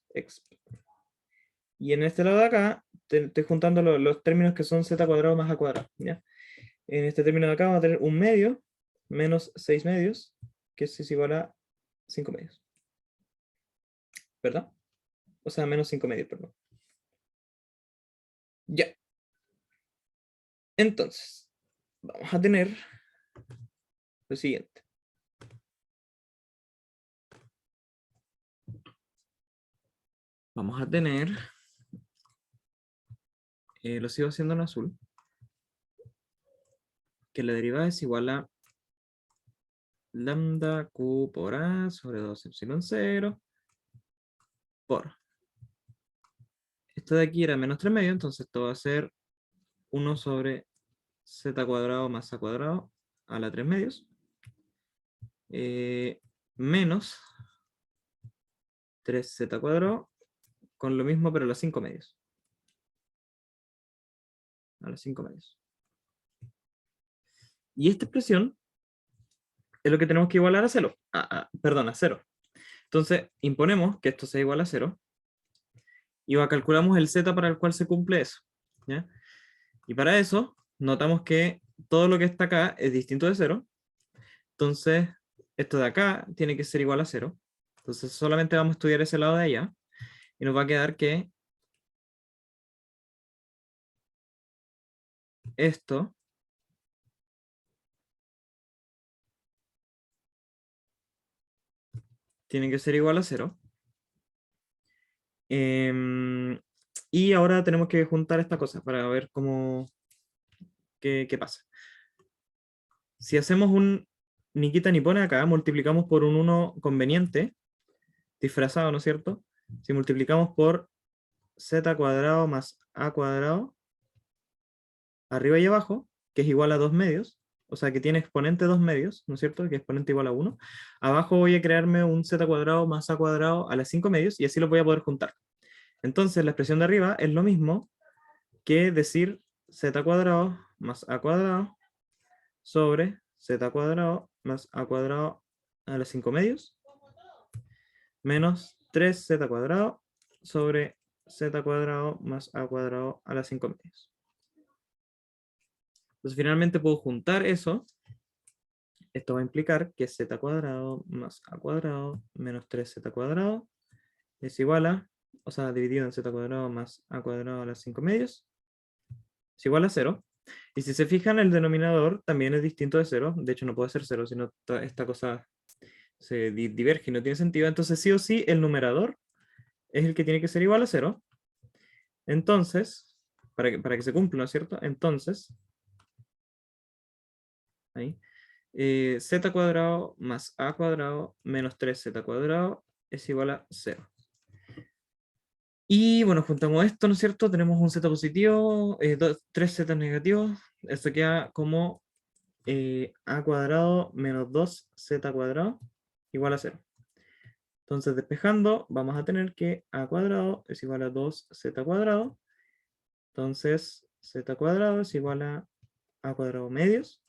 Y en este lado de acá, estoy juntando los términos que son z cuadrado más a cuadrado. ¿Ya? En este término de acá vamos a tener 1 medio menos 6 medios, que es igual a 5 medios. ¿Verdad? O sea, menos 5 medios, perdón. Ya. Entonces, vamos a tener lo siguiente. Vamos a tener, lo sigo haciendo en azul, que la derivada es igual a lambda q por a sobre 2 epsilon 0 por, esto de aquí era menos 3 medios, entonces esto va a ser 1 sobre z cuadrado más a cuadrado a la 3 medios, menos 3z cuadrado con lo mismo, pero a los 5 medios. A los 5 medios. Y esta expresión es lo que tenemos que igualar a 0. Perdón, a 0. Entonces, imponemos que esto sea igual a 0. Y calculamos el z para el cual se cumple eso. ¿Ya? Y para eso, notamos que todo lo que está acá es distinto de 0. Entonces, esto de acá tiene que ser igual a 0. Entonces, solamente vamos a estudiar ese lado de allá. Y nos va a quedar que esto tiene que ser igual a 0. Y ahora tenemos que juntar esta cosa para ver qué pasa. Si hacemos un ni quita ni pone acá, multiplicamos por un 1 conveniente, disfrazado, ¿no es cierto? Si multiplicamos por z cuadrado más a cuadrado, arriba y abajo, que es igual a 2 medios, o sea que tiene exponente 2 medios, ¿no es cierto? Que exponente igual a 1. Abajo voy a crearme un z cuadrado más a cuadrado a las 5 medios, y así lo voy a poder juntar. Entonces la expresión de arriba es lo mismo que decir z cuadrado más a cuadrado sobre z cuadrado más a cuadrado a las 5 medios, menos 3z cuadrado sobre z cuadrado más a cuadrado a las 5 medios. Entonces finalmente puedo juntar eso. Esto va a implicar que z cuadrado más a cuadrado menos 3z cuadrado es igual a, o sea, dividido en z cuadrado más a cuadrado a las 5 medios, es igual a 0. Y si se fijan, el denominador también es distinto de 0. De hecho, no puede ser 0, sino esta cosa se diverge y no tiene sentido. Entonces, sí o sí, el numerador es el que tiene que ser igual a 0. Entonces, para que se cumpla, ¿no es cierto? Entonces, ahí, z cuadrado más a cuadrado menos 3z cuadrado es igual a 0. Y bueno, juntamos esto, ¿no es cierto? Tenemos un z positivo, 3z negativos. Esto queda como a cuadrado menos 2z cuadrado igual a 0. Entonces, despejando, vamos a tener que a cuadrado es igual a 2z cuadrado. Entonces, z cuadrado es igual a cuadrado medios.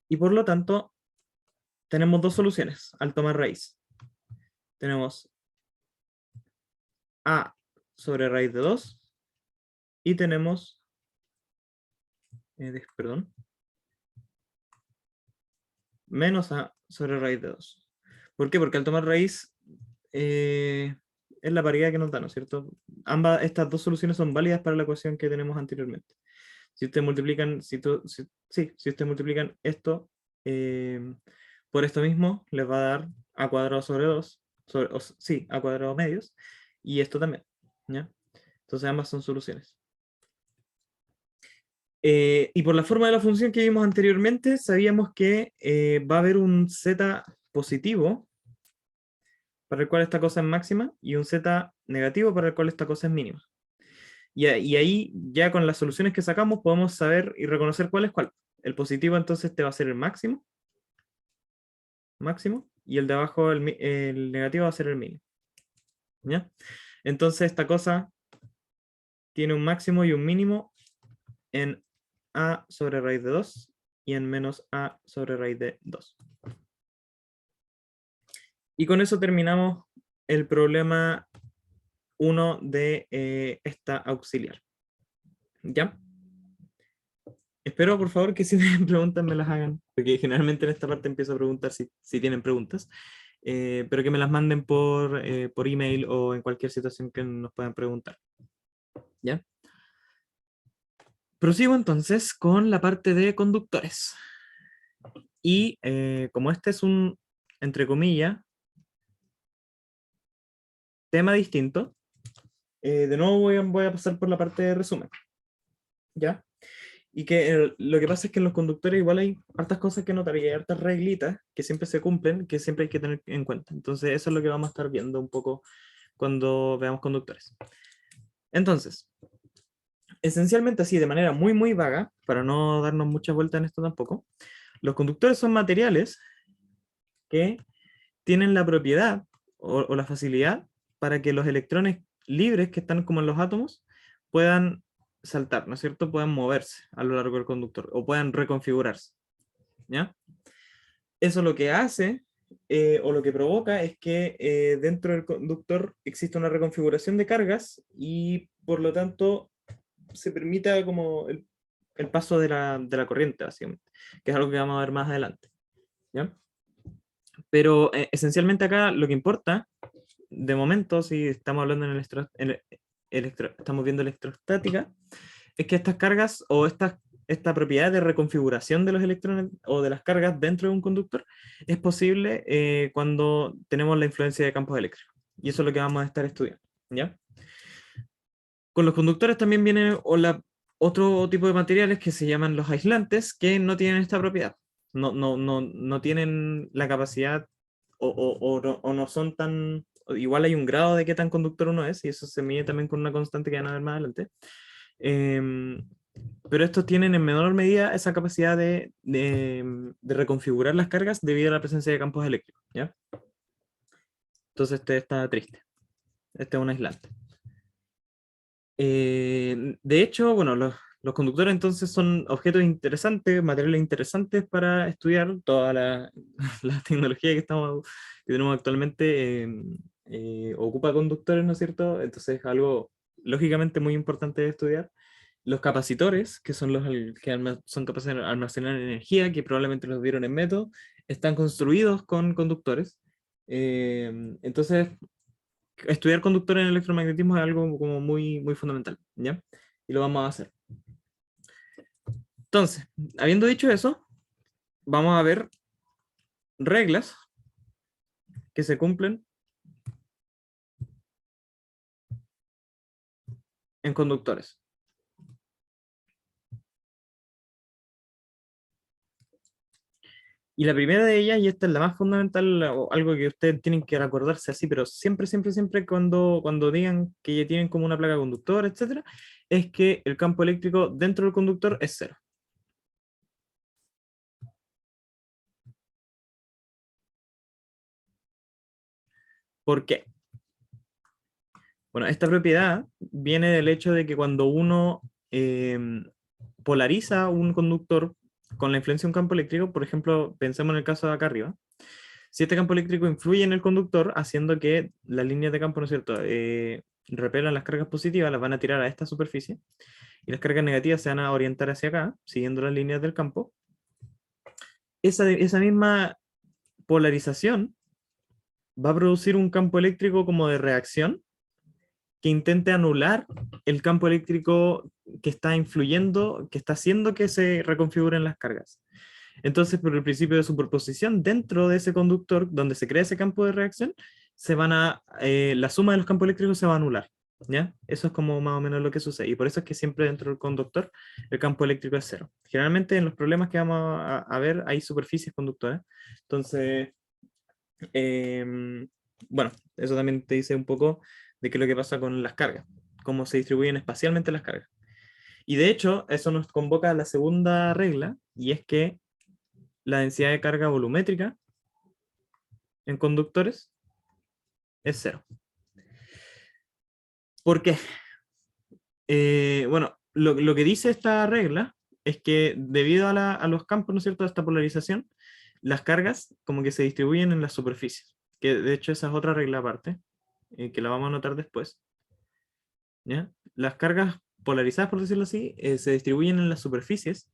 Y por lo tanto, tenemos dos soluciones al tomar raíz. Tenemos a sobre raíz de 2 y tenemos, perdón, menos a sobre raíz de 2. ¿Por qué? Porque al tomar raíz es la paridad que nos da, ¿no es cierto? Estas dos soluciones son válidas para la ecuación que tenemos anteriormente. Si ustedes multiplican, si ustedes multiplican esto por esto mismo, les va a dar a cuadrado sobre 2, a cuadrado medios, y esto también, ¿ya? Entonces ambas son soluciones. Y por la forma de la función que vimos anteriormente, sabíamos que va a haber un z positivo para el cual esta cosa es máxima y un z negativo para el cual esta cosa es mínima. Y ahí ya con las soluciones que sacamos podemos saber y reconocer cuál es cuál. El positivo entonces te va a ser el máximo, y el de abajo el negativo va a ser el mínimo. ¿Ya? Entonces esta cosa tiene un máximo y un mínimo en a sobre raíz de 2 y en menos a sobre raíz de 2. Y con eso terminamos el problema 1 de esta auxiliar. ¿Ya? Espero, por favor, que si tienen preguntas me las hagan, porque generalmente en esta parte empiezo a preguntar si tienen preguntas, pero que me las manden por email o en cualquier situación que nos puedan preguntar. ¿Ya? Prosigo entonces con la parte de conductores. Y como este es un, entre comillas, tema distinto, de nuevo voy a pasar por la parte de resumen. ¿Ya? Y que lo que pasa es que en los conductores igual hay hartas cosas que notar y hay hartas reglitas que siempre se cumplen, que siempre hay que tener en cuenta. Entonces eso es lo que vamos a estar viendo un poco cuando veamos conductores. Entonces, esencialmente así, de manera muy muy vaga, para no darnos muchas vueltas en esto tampoco, los conductores son materiales que tienen la propiedad o la facilidad para que los electrones libres que están como en los átomos puedan saltar, ¿no es cierto? Puedan moverse a lo largo del conductor o puedan reconfigurarse, ¿ya? Eso lo que hace o lo que provoca es que dentro del conductor existe una reconfiguración de cargas y por lo tanto se permita como el paso de la corriente, básicamente, que es algo que vamos a ver más adelante, ¿ya? Pero esencialmente acá lo que importa, de momento, si estamos hablando estamos viendo electrostática, es que estas cargas o esta propiedad de reconfiguración de los electrones o de las cargas dentro de un conductor es posible cuando tenemos la influencia de campos eléctricos. Y eso es lo que vamos a estar estudiando, ¿ya? Con los conductores también viene otro tipo de materiales que se llaman los aislantes, que no tienen esta propiedad. No tienen la capacidad o no son tan... Igual hay un grado de qué tan conductor uno es, y eso se mide también con una constante que van a ver más adelante. Em, pero estos tienen en menor medida esa capacidad de reconfigurar las cargas debido a la presencia de campos eléctricos, ¿ya? Entonces este está triste. Este es un aislante. De hecho, bueno, los conductores entonces son objetos interesantes, materiales interesantes para estudiar toda la tecnología que tenemos actualmente. Ocupa conductores, ¿no es cierto? Entonces es algo lógicamente muy importante de estudiar. Los capacitores, que son son capaces de almacenar energía, que probablemente los vieron en método, están construidos con conductores. Entonces, estudiar conductores en electromagnetismo es algo como muy fundamental, ¿ya? Y lo vamos a hacer. Entonces, habiendo dicho eso, vamos a ver reglas que se cumplen en conductores. Y la primera de ellas, y esta es la más fundamental, o algo que ustedes tienen que recordarse así, pero siempre cuando digan que ya tienen como una placa conductor, etcétera, es que el campo eléctrico dentro del conductor es cero. ¿Por qué? Bueno, esta propiedad viene del hecho de que cuando uno polariza un conductor con la influencia de un campo eléctrico, por ejemplo, pensemos en el caso de acá arriba, si este campo eléctrico influye en el conductor, haciendo que las líneas de campo, ¿no es cierto?, repelan las cargas positivas, las van a tirar a esta superficie, y las cargas negativas se van a orientar hacia acá, siguiendo las líneas del campo. Esa misma polarización va a producir un campo eléctrico como de reacción, que intente anular el campo eléctrico que está influyendo, que está haciendo que se reconfiguren las cargas. Entonces, por el principio de superposición, dentro de ese conductor donde se crea ese campo de reacción, la suma de los campos eléctricos se va a anular, ¿ya? Eso es como más o menos lo que sucede. Y por eso es que siempre dentro del conductor el campo eléctrico es cero. Generalmente en los problemas que vamos a ver hay superficies conductoras. Entonces, bueno, eso también te dice un poco de qué es lo que pasa con las cargas, cómo se distribuyen espacialmente las cargas. Y de hecho, eso nos convoca a la segunda regla, y es que la densidad de carga volumétrica en conductores es cero. ¿Por qué? Bueno, lo que dice esta regla es que debido a los campos, ¿no es cierto?, de esta polarización, las cargas como que se distribuyen en las superficies, que de hecho esa es otra regla aparte, que la vamos a notar después, ¿ya? Las cargas polarizadas, por decirlo así, se distribuyen en las superficies,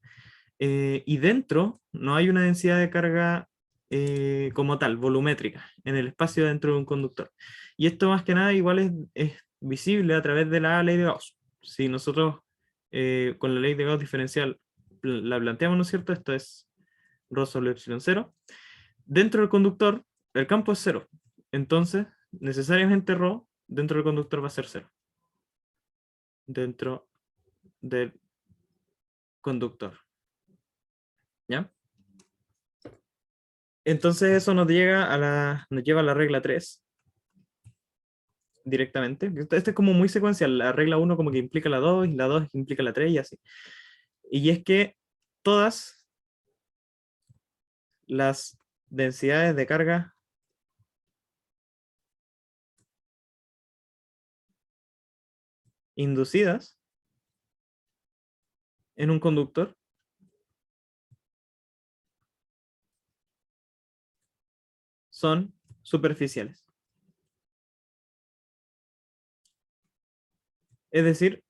y dentro no hay una densidad de carga como tal, volumétrica, en el espacio dentro de un conductor. Y esto más que nada igual es visible a través de la ley de Gauss. Si nosotros con la ley de Gauss diferencial la planteamos, ¿no es cierto? Esto es ρ sobre epsilon cero. Dentro del conductor, el campo es cero. Entonces, necesariamente ρ dentro del conductor va a ser cero. Dentro del conductor. ¿Ya? Entonces eso nos lleva a la regla 3 directamente. Este es como muy secuencial. La regla 1 como que implica la 2 y la 2 implica la 3 y así. Y es que todas las densidades de carga inducidas en un conductor son superficiales. Es decir,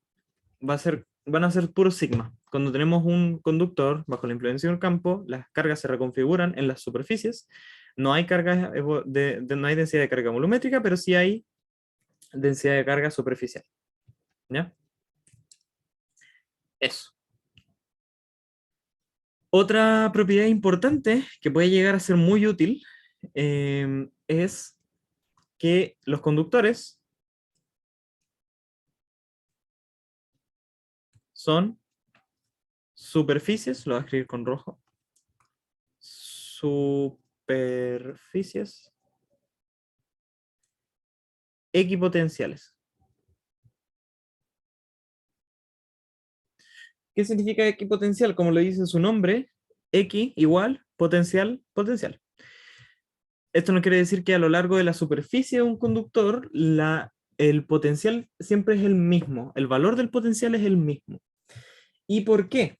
van a ser puros sigma. Cuando tenemos un conductor bajo la influencia de un campo, las cargas se reconfiguran en las superficies. No hay no hay densidad de carga volumétrica, pero sí hay densidad de carga superficial. ¿Ya? Eso. Otra propiedad importante que puede llegar a ser muy útil es que los conductores son superficies, lo voy a escribir con rojo, superficies equipotenciales. ¿Qué significa equipotencial? Como lo dice su nombre, X igual potencial, potencial. Esto no quiere decir que a lo largo de la superficie de un conductor, el potencial siempre es el mismo, el valor del potencial es el mismo. ¿Y por qué?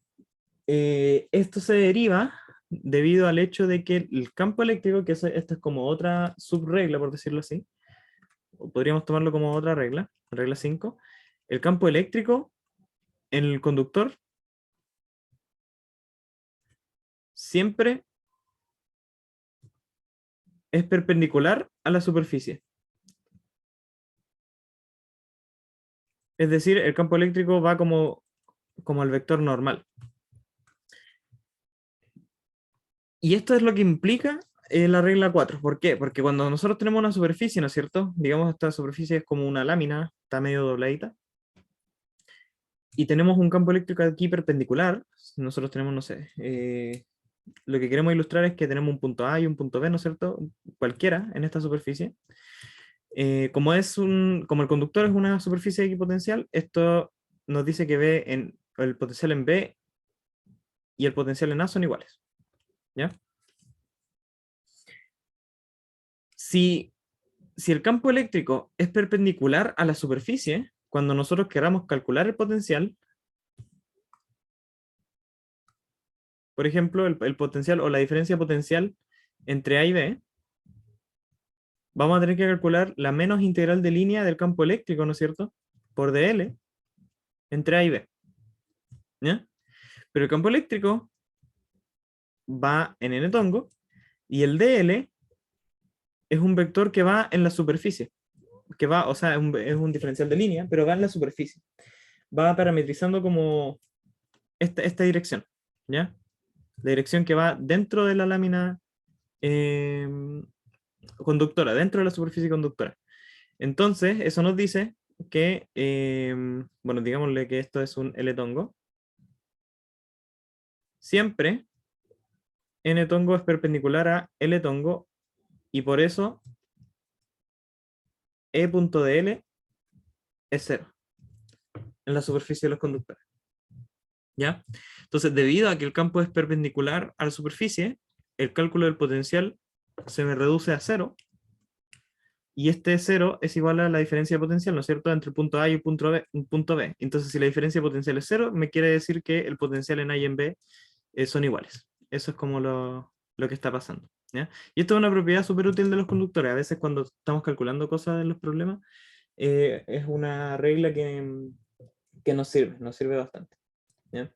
Esto se deriva debido al hecho de que el campo eléctrico, esta es como otra subregla, por decirlo así, o podríamos tomarlo como otra regla, regla 5, el campo eléctrico en el conductor siempre es perpendicular a la superficie. Es decir, el campo eléctrico va como el vector normal. Y esto es lo que implica la regla 4. ¿Por qué? Porque cuando nosotros tenemos una superficie, ¿no es cierto? Digamos, esta superficie es como una lámina, está medio dobladita, y tenemos un campo eléctrico aquí perpendicular. Nosotros tenemos, no sé, lo que queremos ilustrar es que tenemos un punto A y un punto B, ¿no es cierto? Cualquiera en esta superficie. Como el conductor es una superficie equipotencial, esto nos dice que el potencial en B y el potencial en A son iguales. ¿Ya? Si, si el campo eléctrico es perpendicular a la superficie, cuando nosotros queramos calcular el potencial, por ejemplo, el potencial o la diferencia potencial entre A y B, vamos a tener que calcular la menos integral de línea del campo eléctrico, ¿no es cierto? Por dl entre A y B. ¿Ya? Pero el campo eléctrico va en n tongo y el dl es un vector que va en la superficie, que va, o sea, es un diferencial de línea, pero va en la superficie. Va parametrizando como esta dirección, ¿ya? La dirección que va dentro de la lámina eh, conductora, dentro de la superficie conductora. Entonces, eso nos dice que, bueno, digámosle que esto es un L tongo. Siempre n tongo es perpendicular a L tongo y por eso E.dl es cero en la superficie de los conductores. ¿Ya? Entonces, debido a que el campo es perpendicular a la superficie, el cálculo del potencial se me reduce a cero, y este cero es igual a la diferencia potencial, ¿no es cierto?, entre el punto A y el punto B. Entonces, si la diferencia potencial es cero, me quiere decir que el potencial en A y en B son iguales. Eso es como lo que está pasando. ¿Ya? Y esto es una propiedad súper útil de los conductores. A veces cuando estamos calculando cosas en los problemas, es una regla que nos sirve bastante. ¿Ya?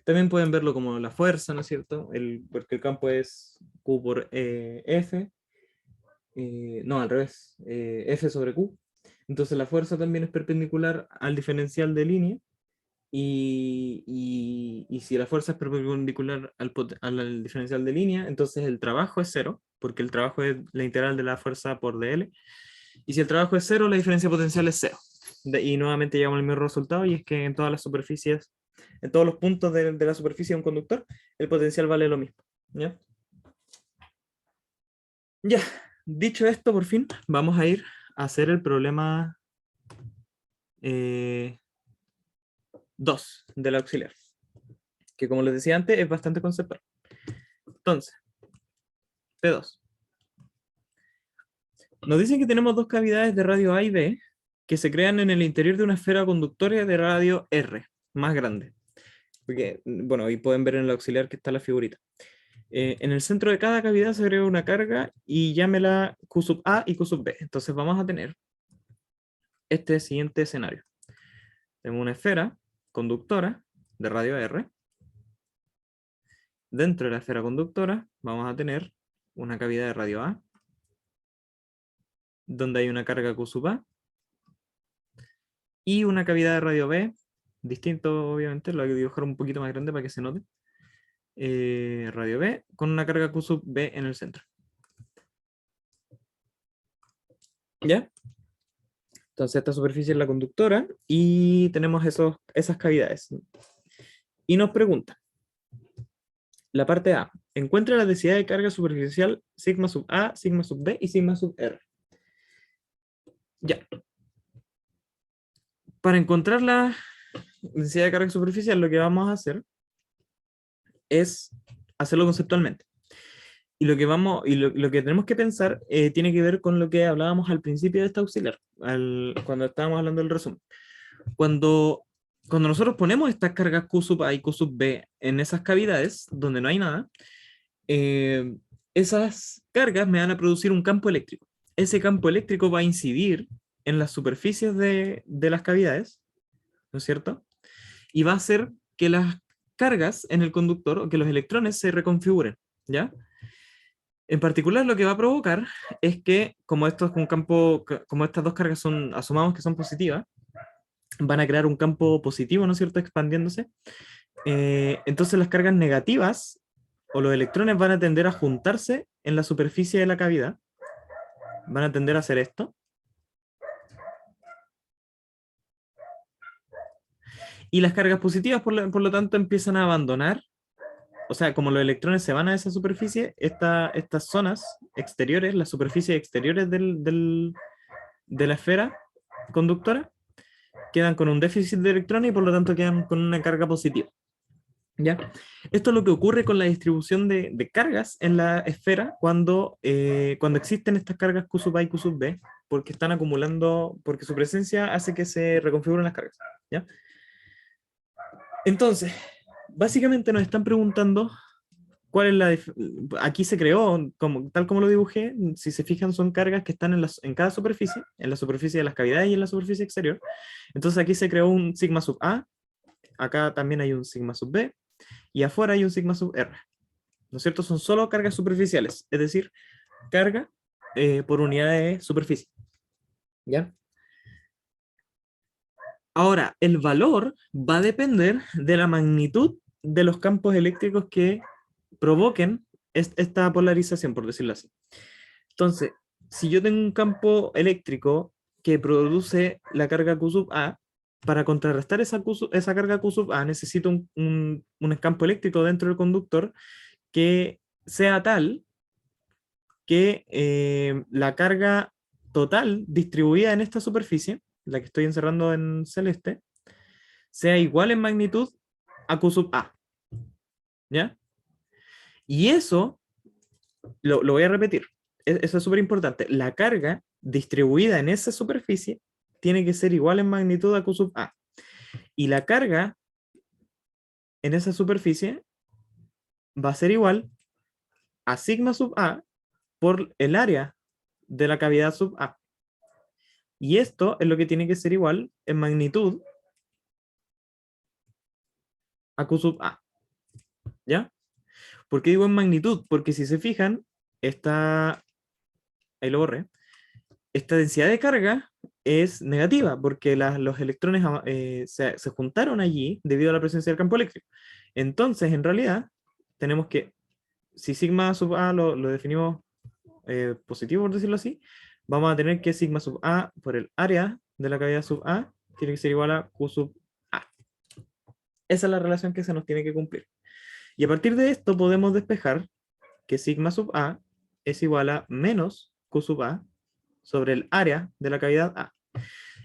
También pueden verlo como la fuerza, ¿no es cierto? Porque el campo es Q por F, no, al revés, F sobre Q. Entonces la fuerza también es perpendicular al diferencial de línea, y si la fuerza es perpendicular al diferencial de línea, entonces el trabajo es cero, porque el trabajo es la integral de la fuerza por dl, y si el trabajo es cero, la diferencia potencial es cero. Y nuevamente llegamos al mismo resultado, y es que en todas las superficies, en todos los puntos de la superficie de un conductor, el potencial vale lo mismo. ¿Ya? Ya, dicho esto, por fin, vamos a ir a hacer el problema 2 del auxiliar, que como les decía antes, es bastante conceptual. Entonces, P2. Nos dicen que tenemos dos cavidades de radio A y B, que se crean en el interior de una esfera conductora de radio R, más grande. Porque, bueno, ahí pueden ver en el auxiliar que está la figurita. En el centro de cada cavidad se agrega una carga y llámela Q sub A y Q sub B. Entonces vamos a tener este siguiente escenario. Tenemos una esfera conductora de radio R. Dentro de la esfera conductora vamos a tener una cavidad de radio A, donde hay una carga Q sub A, y una cavidad de radio B, distinto obviamente, lo hay que dibujar un poquito más grande para que se note. Radio B con una carga Q sub B en el centro. ¿Ya? Entonces esta superficie es la conductora y tenemos esas cavidades. Y nos pregunta, la parte A, encuentra la densidad de carga superficial sigma sub A, sigma sub B y sigma sub R. Ya. Para encontrar la densidad de carga superficial, lo que vamos a hacer es hacerlo conceptualmente. Y lo que tenemos que pensar tiene que ver con lo que hablábamos al principio de esta auxiliar, cuando estábamos hablando del resumen. Cuando, cuando nosotros ponemos estas cargas Q sub A y Q sub B en esas cavidades donde no hay nada, eh, esas cargas me van a producir un campo eléctrico. Ese campo eléctrico va a incidir en las superficies de las cavidades, ¿no es cierto? Y va a hacer que las cargas en el conductor, o que los electrones se reconfiguren, ¿ya? En particular, lo que va a provocar es que, como esto es un campo, como estas dos cargas son, asumamos que son positivas, van a crear un campo positivo, ¿no es cierto?, expandiéndose. Entonces las cargas negativas o los electrones van a tender a juntarse en la superficie de la cavidad, van a tender a hacer esto, y las cargas positivas, por lo tanto, empiezan a abandonar, o sea, como los electrones se van a esa superficie, estas zonas exteriores, las superficies exteriores de la esfera conductora, quedan con un déficit de electrones y por lo tanto quedan con una carga positiva. ¿Ya? Esto es lo que ocurre con la distribución de cargas en la esfera cuando existen estas cargas Q sub A y Q sub B, porque están acumulando, porque su presencia hace que se reconfiguren las cargas. ¿Ya? Entonces, básicamente nos están preguntando cuál es aquí se creó, tal como lo dibujé, si se fijan son cargas que están en cada superficie, en la superficie de las cavidades y en la superficie exterior. Entonces aquí se creó un sigma sub A, acá también hay un sigma sub B, y afuera hay un sigma sub R. ¿No es cierto? Son solo cargas superficiales, es decir, carga por unidad de superficie. ¿Ya? Ahora, el valor va a depender de la magnitud de los campos eléctricos que provoquen esta polarización, por decirlo así. Entonces, si yo tengo un campo eléctrico que produce la carga Q sub A, para contrarrestar esa carga Q sub A necesito un campo eléctrico dentro del conductor que sea tal que la carga total distribuida en esta superficie, la que estoy encerrando en celeste, sea igual en magnitud a Q sub A. ¿Ya? Y eso, lo voy a repetir, eso es súper importante. La carga distribuida en esa superficie tiene que ser igual en magnitud a Q sub A. Y la carga en esa superficie va a ser igual a sigma sub A por el área de la cavidad sub A. Y esto es lo que tiene que ser igual en magnitud a Q sub A. ¿Ya? ¿Por qué digo en magnitud? Porque si se fijan, ahí lo borré, esta densidad de carga es negativa, porque los electrones se juntaron allí debido a la presencia del campo eléctrico. Entonces, en realidad, tenemos que, si sigma sub A lo definimos positivo, por decirlo así, vamos a tener que sigma sub A por el área de la cavidad sub A tiene que ser igual a Q sub A. Esa es la relación que se nos tiene que cumplir. Y a partir de esto podemos despejar que sigma sub A es igual a menos Q sub A sobre el área de la cavidad A.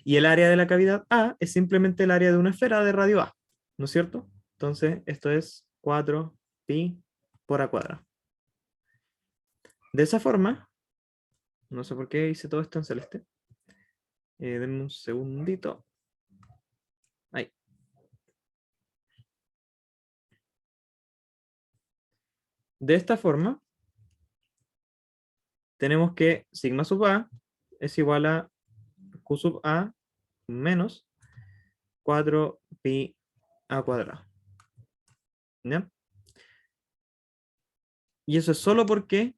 Y el área de la cavidad A es simplemente el área de una esfera de radio A, ¿no es cierto? Entonces, esto es 4pi por A cuadrado. De esa forma, no sé por qué hice todo esto en celeste, Denme un segundito. Ahí. De esta forma, tenemos que sigma sub a es igual a q sub a menos 4pi a cuadrado. ¿Ya? Y eso es solo porque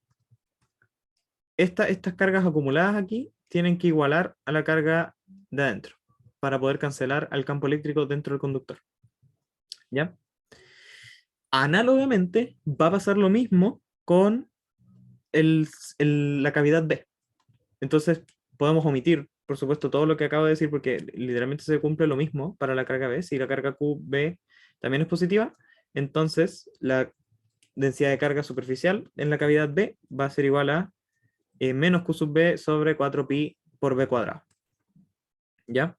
estas cargas acumuladas aquí tienen que igualar a la carga de adentro para poder cancelar al campo eléctrico dentro del conductor. ¿Ya? Análogamente, va a pasar lo mismo con la cavidad B. Entonces, podemos omitir, por supuesto, todo lo que acabo de decir, porque literalmente se cumple lo mismo para la carga B. Si la carga QB también es positiva, entonces la densidad de carga superficial en la cavidad B va a ser igual a menos Q sub B sobre 4pi por B cuadrado. ¿Ya?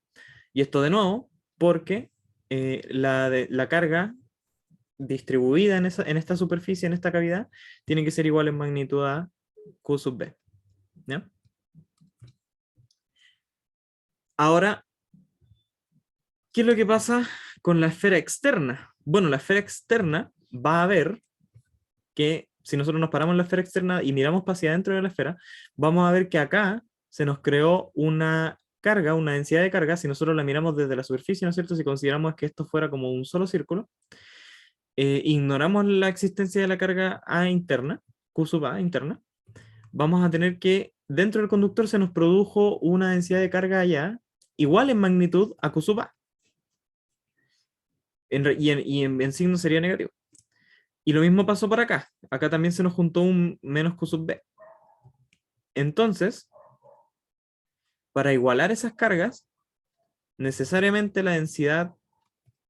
Y esto de nuevo, porque la carga distribuida en esta superficie, en esta cavidad, tiene que ser igual en magnitud a Q sub B. ¿Ya? Ahora, ¿qué es lo que pasa con la esfera externa? Bueno, la esfera externa va a ver que si nosotros nos paramos en la esfera externa y miramos hacia adentro de la esfera, vamos a ver que acá se nos creó una carga, una densidad de carga, si nosotros la miramos desde la superficie, ¿no es cierto? Si consideramos que esto fuera como un solo círculo, ignoramos la existencia de la carga A interna, Q sub A interna, vamos a tener que dentro del conductor se nos produjo una densidad de carga allá igual en magnitud a Q sub A. En signo sería negativo. Y lo mismo pasó para acá. Acá también se nos juntó un menos Q sub B. Entonces, para igualar esas cargas, necesariamente la densidad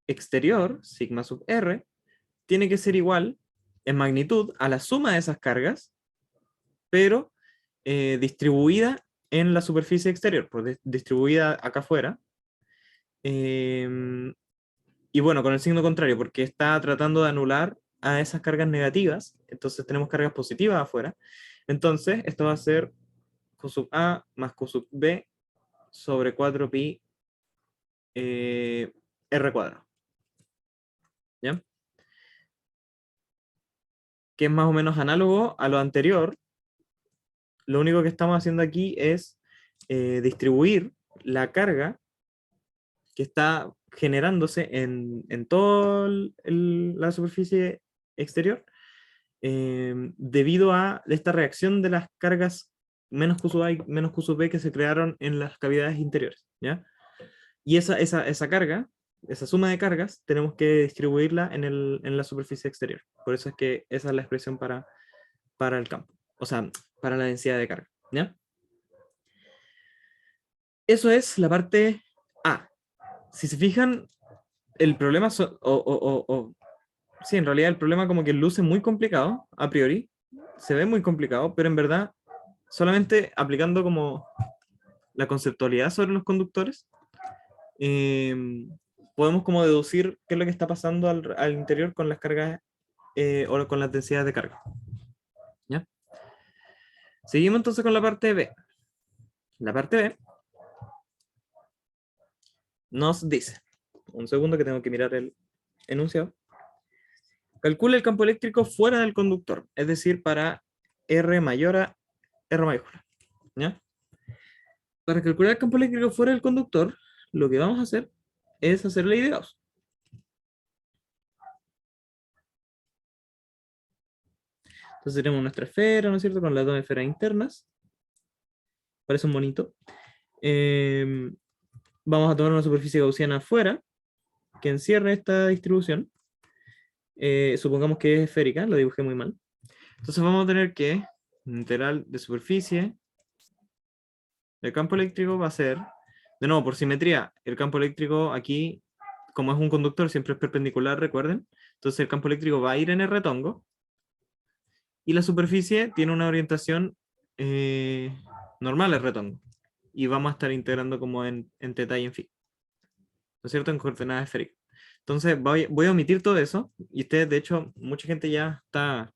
exterior, sigma sub R, tiene que ser igual en magnitud a la suma de esas cargas, pero distribuida en la superficie exterior, pues distribuida acá afuera. Y bueno, con el signo contrario, porque está tratando de anular a esas cargas negativas, entonces tenemos cargas positivas afuera. Entonces, esto va a ser Q sub A más Q sub B sobre 4pi R cuadrado. ¿Ya? Que es más o menos análogo a lo anterior. Lo único que estamos haciendo aquí es distribuir la carga que está generándose en toda la superficie exterior debido a esta reacción de las cargas menos Q sub A y menos Q sub B que se crearon en las cavidades interiores. ¿Ya? Y esa carga, esa suma de cargas, tenemos que distribuirla en la superficie exterior. Por eso es que esa es la expresión para el campo. O sea, para la densidad de carga. ¿Ya? Eso es la parte A. Si se fijan, el problema, sí, en realidad el problema como que luce muy complicado, a priori, se ve muy complicado, pero en verdad, solamente aplicando como la conceptualidad sobre los conductores, eh, podemos como deducir qué es lo que está pasando al interior con las cargas o con las densidades de carga. ¿Ya? Seguimos entonces con la parte B. La parte B nos dice, un segundo que tengo que mirar el enunciado, calcula el campo eléctrico fuera del conductor, es decir, para R mayor a R mayúscula. ¿Ya? Para calcular el campo eléctrico fuera del conductor, lo que vamos a hacer es hacer ley de Gauss. Entonces tenemos nuestra esfera, ¿no es cierto? Con las dos esferas internas. Parece un bonito. Vamos a tomar una superficie gaussiana afuera, que encierre esta distribución. Supongamos que es esférica, lo dibujé muy mal. Entonces vamos a tener que integral de superficie del campo eléctrico va a ser, de nuevo, por simetría, el campo eléctrico aquí, como es un conductor, siempre es perpendicular, recuerden. Entonces el campo eléctrico va a ir en el retongo. Y la superficie tiene una orientación normal al retongo. Y vamos a estar integrando como en teta y en phi. ¿No es cierto? En coordenadas esféricas. Entonces voy a omitir todo eso. Y ustedes, de hecho, mucha gente ya está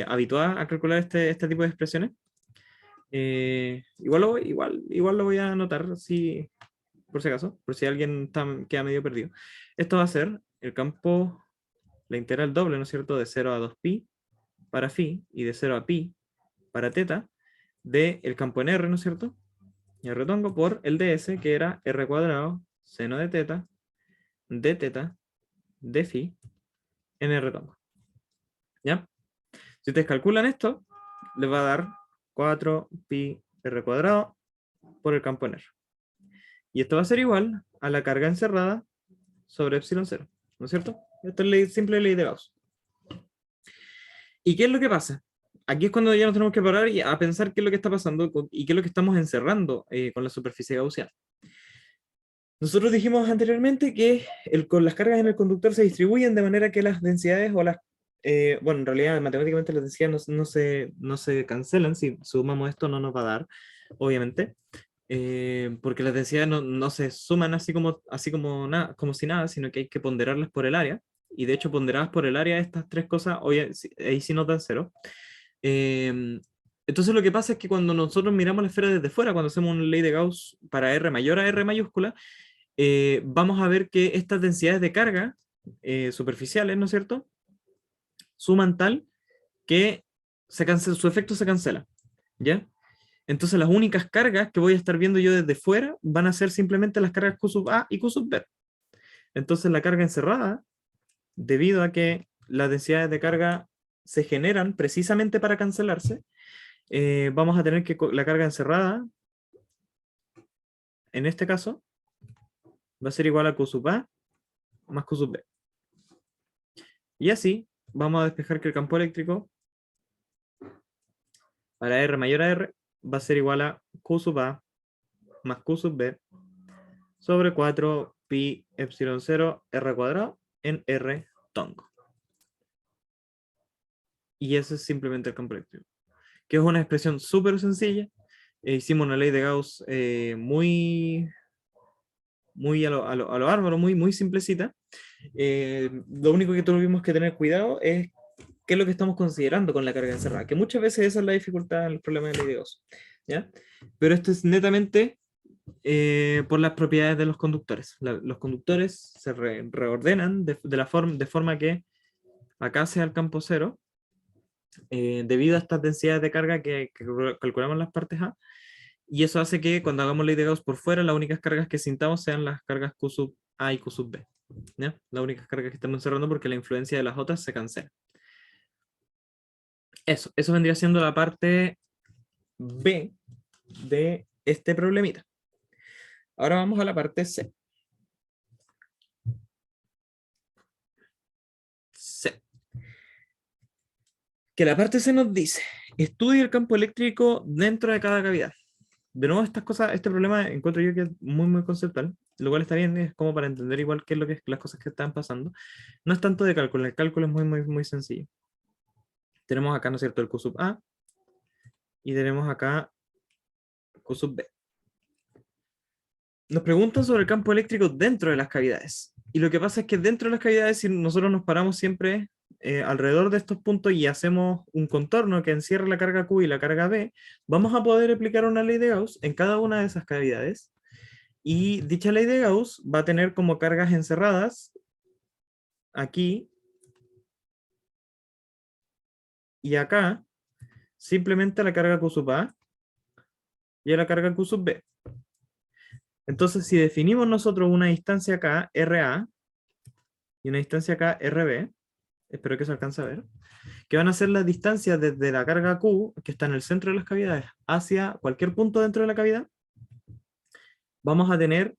habituada a calcular este tipo de expresiones. Igual lo voy a anotar si, por si acaso, por si alguien queda medio perdido. Esto va a ser el campo, la integral doble, ¿no es cierto?, de 0 a 2pi para phi y de 0 a pi para teta del campo en R, ¿no es cierto? Y R tongo por el ds, que era R cuadrado seno de teta de phi en R tongo. ¿Ya? Si ustedes calculan esto, les va a dar 4 pi R cuadrado por el campo en R. Y esto va a ser igual a la carga encerrada sobre epsilon 0, ¿no es cierto? Esto es simple ley de Gauss. ¿Y qué es lo que pasa? Aquí es cuando ya nos tenemos que parar y a pensar qué es lo que está pasando y qué es lo que estamos encerrando con la superficie gaussiana. Nosotros dijimos anteriormente que con las cargas en el conductor se distribuyen de manera que las densidades o las... bueno, en realidad matemáticamente las densidades no se cancelan. Si sumamos esto no nos va a dar, obviamente. Porque las densidades no se suman así como si nada, sino que hay que ponderarlas por el área. Y de hecho, ponderadas por el área, estas tres cosas, ahí sí nos dan cero. Entonces lo que pasa es que cuando nosotros miramos la esfera desde fuera, cuando hacemos una ley de Gauss para R mayor a R mayúscula, vamos a ver que estas densidades de carga superficiales, ¿no es cierto?, suman tal que su efecto se cancela, ¿ya? Entonces las únicas cargas que voy a estar viendo yo desde fuera van a ser simplemente las cargas Q sub A y Q sub B. Entonces la carga encerrada, debido a que las densidades de carga se generan precisamente para cancelarse, vamos a tener que la carga encerrada, en este caso, va a ser igual a Q sub A más Q sub B. Y así vamos a despejar que el campo eléctrico para R mayor a R va a ser igual a Q sub A más Q sub B sobre 4 pi epsilon 0 R cuadrado en R tongo. Y ese es simplemente el campo eléctrico, que es una expresión súper sencilla. Hicimos una ley de Gauss muy a lo bárbaro, muy simplecita. Lo único que tuvimos que tener cuidado es qué es lo que estamos considerando con la carga encerrada, que muchas veces esa es la dificultad en los problemas de ley de Gauss, ¿ya? Pero esto es netamente por las propiedades de los conductores. Los conductores se reordenan de forma que acá sea el campo cero, debido a estas densidades de carga que calculamos en las partes A, y eso hace que cuando hagamos ley de Gauss por fuera, las únicas cargas que sintamos sean las cargas Q sub A y Q sub B, ¿ya? Las únicas cargas que estamos encerrando porque la influencia de las otras se cancela. Eso vendría siendo la parte B de este problemita. Ahora vamos a la parte C. Que la parte C nos dice, estudia el campo eléctrico dentro de cada cavidad. De nuevo, estas cosas, este problema encuentro yo que es muy conceptual, lo cual está bien, es como para entender igual qué es lo que las cosas que están pasando. No es tanto de cálculo, el cálculo es muy sencillo. Tenemos acá, ¿no es cierto?, el Q sub A, y tenemos acá Q sub B. Nos preguntan sobre el campo eléctrico dentro de las cavidades. Y lo que pasa es que dentro de las cavidades, si nosotros nos paramos siempre alrededor de estos puntos y hacemos un contorno que encierra la carga Q y la carga B, vamos a poder aplicar una ley de Gauss en cada una de esas cavidades. Y dicha ley de Gauss va a tener como cargas encerradas aquí y acá simplemente la carga Q sub A y la carga Q sub B. Entonces, si definimos nosotros una distancia acá, RA, y una distancia acá, RB, espero que se alcance a ver, que van a ser las distancias desde la carga Q, que está en el centro de las cavidades, hacia cualquier punto dentro de la cavidad, vamos a tener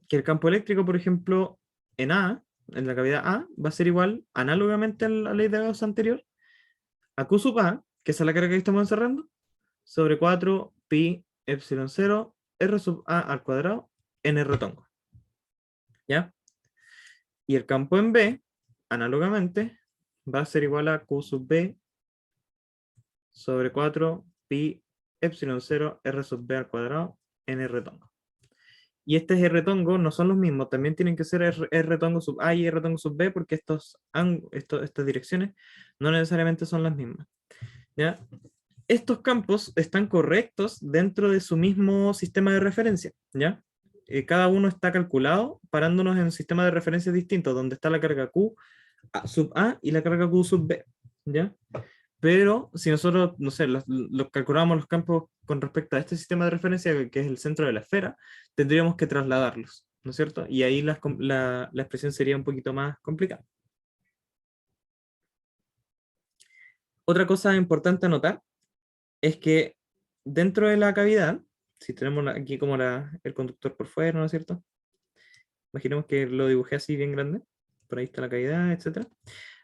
que el campo eléctrico, por ejemplo, en A, en la cavidad A, va a ser igual, análogamente a la ley de Gauss anterior, a Q sub A, que es la carga que estamos encerrando, sobre 4 pi epsilon 0 R sub A al cuadrado en R tongo. ¿Ya? Y el campo en B, análogamente, va a ser igual a Q sub B sobre 4 pi epsilon 0 R sub B al cuadrado en R tongo. Y este es R tongo, no son los mismos, también tienen que ser R tongo sub A y R tongo sub B porque estas direcciones no necesariamente son las mismas. ¿Ya? estos campos están correctos dentro de su mismo sistema de referencia, ¿ya? Cada uno está calculado parándonos en un sistema de referencias distintos, donde está la carga Q sub A y la carga Q sub B, ¿ya? Pero si nosotros, no sé, calculamos los campos con respecto a este sistema de referencia, que es el centro de la esfera, tendríamos que trasladarlos, ¿no es cierto? Y ahí la expresión sería un poquito más complicada. Otra cosa importante a notar es que dentro de la cavidad, si tenemos aquí como el conductor por fuera, ¿no es cierto? Imaginemos que lo dibujé así bien grande, por ahí está la cavidad, etc.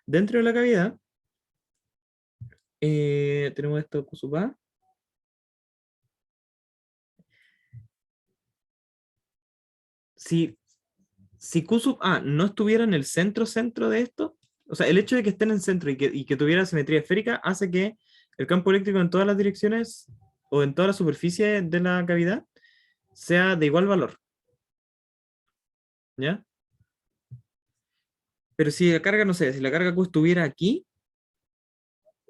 Dentro de la cavidad, tenemos esto Q sub A. Si Q sub A no estuviera en el centro de esto, o sea, el hecho de que esté en el centro y que tuviera simetría esférica hace que el campo eléctrico en todas las direcciones o en toda la superficie de la cavidad sea de igual valor, ¿ya? Pero si la carga, no sé, si la carga Q estuviera aquí,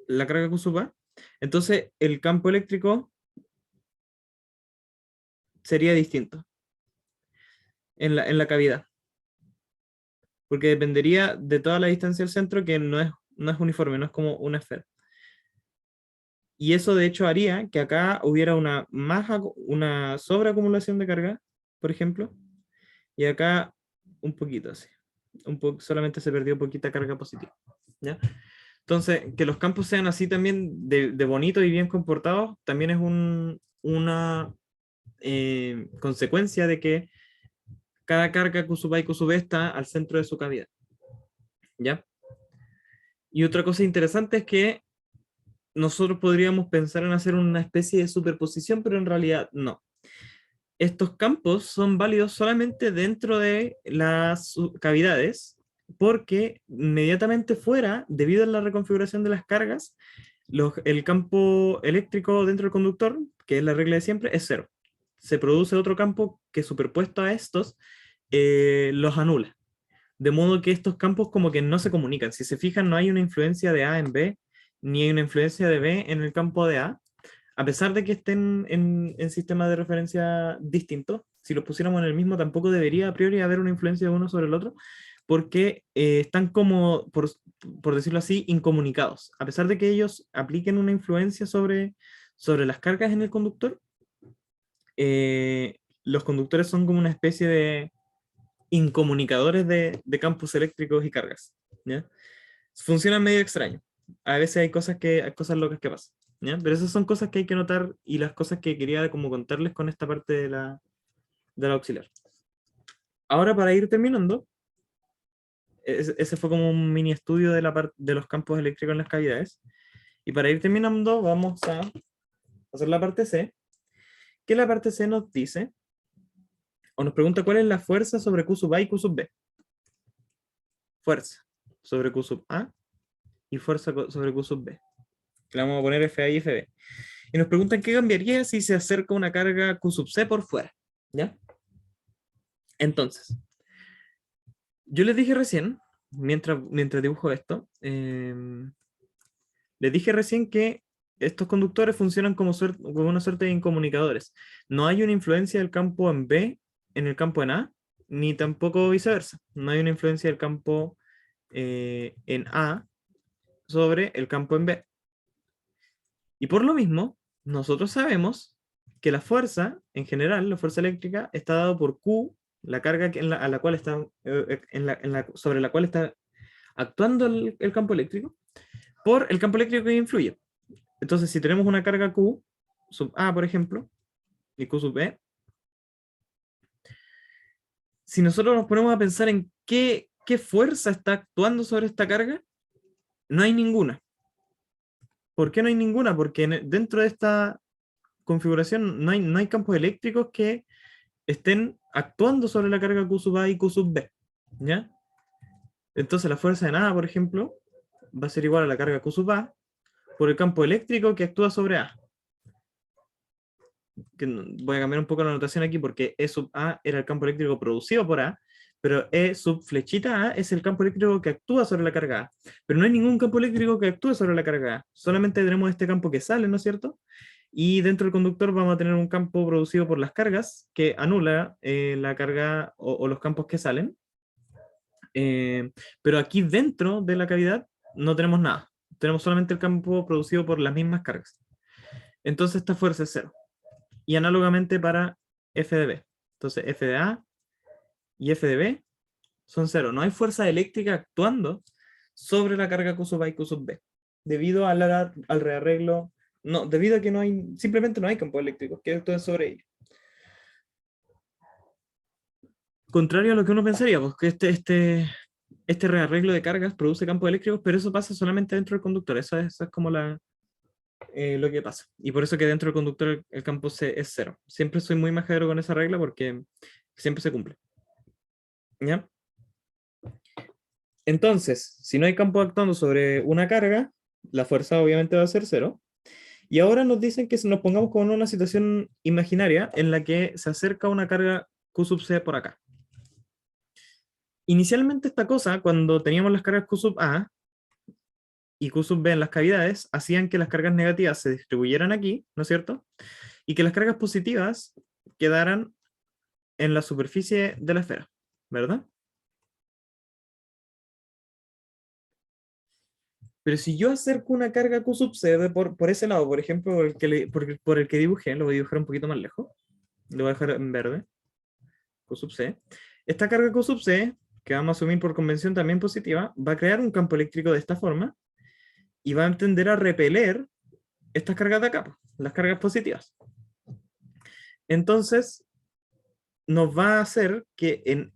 la carga Q sub A, entonces el campo eléctrico sería distinto en la cavidad, porque dependería de toda la distancia del centro, que no es uniforme, no es como una esfera. Y eso de hecho haría que acá hubiera una sobreacumulación de carga, por ejemplo, y acá un poquito así. Solamente se perdió poquita carga positiva, ¿ya? Entonces, que los campos sean así también de bonitos y bien comportados, también es una consecuencia de que cada carga Q sub A y Q sub B está al centro de su cavidad, ¿ya? Y otra cosa interesante es que nosotros podríamos pensar en hacer una especie de superposición, pero en realidad no. Estos campos son válidos solamente dentro de las cavidades, porque inmediatamente fuera, debido a la reconfiguración de las cargas, el campo eléctrico dentro del conductor, que es la regla de siempre, es cero. Se produce otro campo que superpuesto a estos los anula. De modo que estos campos como que no se comunican. Si se fijan, no hay una influencia de A en B, ni hay una influencia de B en el campo de A pesar de que estén en sistemas de referencia distintos. Si los pusiéramos en el mismo, tampoco debería a priori haber una influencia de uno sobre el otro, porque están como, por decirlo así, incomunicados. A pesar de que ellos apliquen una influencia sobre las cargas en el conductor, los conductores son como una especie de incomunicadores de campos eléctricos y cargas, ¿ya? Funcionan medio extraño. A veces hay cosas locas que pasan, ¿ya? Pero esas son cosas que hay que notar y las cosas que quería como contarles con esta parte de la auxiliar. Ahora, para ir terminando, ese fue como un mini estudio de los campos eléctricos en las cavidades. Y para ir terminando, vamos a hacer la parte C, que la parte C nos dice, o nos pregunta cuál es la fuerza sobre Q sub A y Q sub B. Fuerza sobre Q sub A y fuerza sobre Q sub B. Le vamos a poner FA y FB. Y nos preguntan qué cambiaría si se acerca una carga Q sub C por fuera, ¿ya? Entonces, yo les dije recién, mientras dibujo esto, les dije recién que estos conductores funcionan como una suerte de incomunicadores. No hay una influencia del campo en B en el campo en A, ni tampoco viceversa. No hay una influencia del campo en A sobre el campo en B. Y por lo mismo, nosotros sabemos que la fuerza, en general, la fuerza eléctrica, está dada por Q, la carga a la cual está, sobre la cual está actuando el campo eléctrico, por el campo eléctrico que influye. Entonces, si tenemos una carga Q sub A, por ejemplo, y Q sub B, si nosotros nos ponemos a pensar en qué fuerza está actuando sobre esta carga, no hay ninguna. ¿Por qué no hay ninguna? Porque dentro de esta configuración no hay campos eléctricos que estén actuando sobre la carga Q sub A y Q sub B, ¿ya? Entonces la fuerza de nada, por ejemplo, va a ser igual a la carga Q sub A por el campo eléctrico que actúa sobre A. Voy a cambiar un poco la notación aquí porque E sub A era el campo eléctrico producido por A, pero E sub flechita A es el campo eléctrico que actúa sobre la carga A. Pero no hay ningún campo eléctrico que actúe sobre la carga A. Solamente tenemos este campo que sale, ¿no es cierto? Y dentro del conductor vamos a tener un campo producido por las cargas que anula la carga o los campos que salen. Pero aquí dentro de la cavidad no tenemos nada. Tenemos solamente el campo producido por las mismas cargas. Entonces esta fuerza es cero. Y análogamente para F de B. Entonces F de A y F de B son cero. No hay fuerza eléctrica actuando sobre la carga Q sub A y Q sub B. Debido al rearreglo, no, debido a que no hay, simplemente no hay campos eléctricos que actúen sobre ellos. Contrario a lo que uno pensaría, pues que este rearreglo de cargas produce campos eléctricos, pero eso pasa solamente dentro del conductor. Eso es como lo que pasa. Y por eso que dentro del conductor el campo C es cero. Siempre soy muy majadero con esa regla porque siempre se cumple. ¿Ya? Entonces, si no hay campo actuando sobre una carga, la fuerza obviamente va a ser cero. Y ahora nos dicen que nos pongamos como en una situación imaginaria en la que se acerca una carga Q sub C por acá. Inicialmente esta cosa, cuando teníamos las cargas Q sub A y Q sub B en las cavidades, hacían que las cargas negativas se distribuyeran aquí, ¿no es cierto? Y que las cargas positivas quedaran en la superficie de la esfera, ¿verdad? Pero si yo acerco una carga Q sub C por ese lado, por ejemplo, por el que dibujé, lo voy a dibujar un poquito más lejos, lo voy a dejar en verde, Q sub C. Esta carga Q sub C, que vamos a asumir por convención también positiva, va a crear un campo eléctrico de esta forma y va a tender a repeler estas cargas de acá, las cargas positivas. Entonces, nos va a hacer que en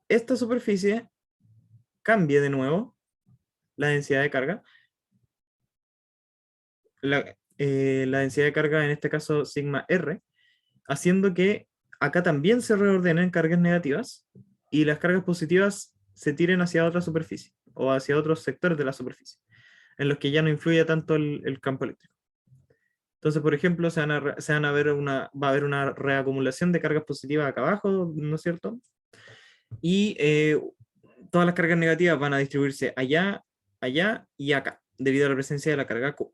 esta superficie cambie de nuevo la densidad de carga. La densidad de carga, en este caso sigma R, haciendo que acá también se reordenen cargas negativas y las cargas positivas se tiren hacia otra superficie o hacia otros sectores de la superficie, en los que ya no influye tanto el campo eléctrico. Entonces, por ejemplo, va a haber una reacumulación de cargas positivas acá abajo, ¿no es cierto? Y todas las cargas negativas van a distribuirse allá, allá y acá, debido a la presencia de la carga Q.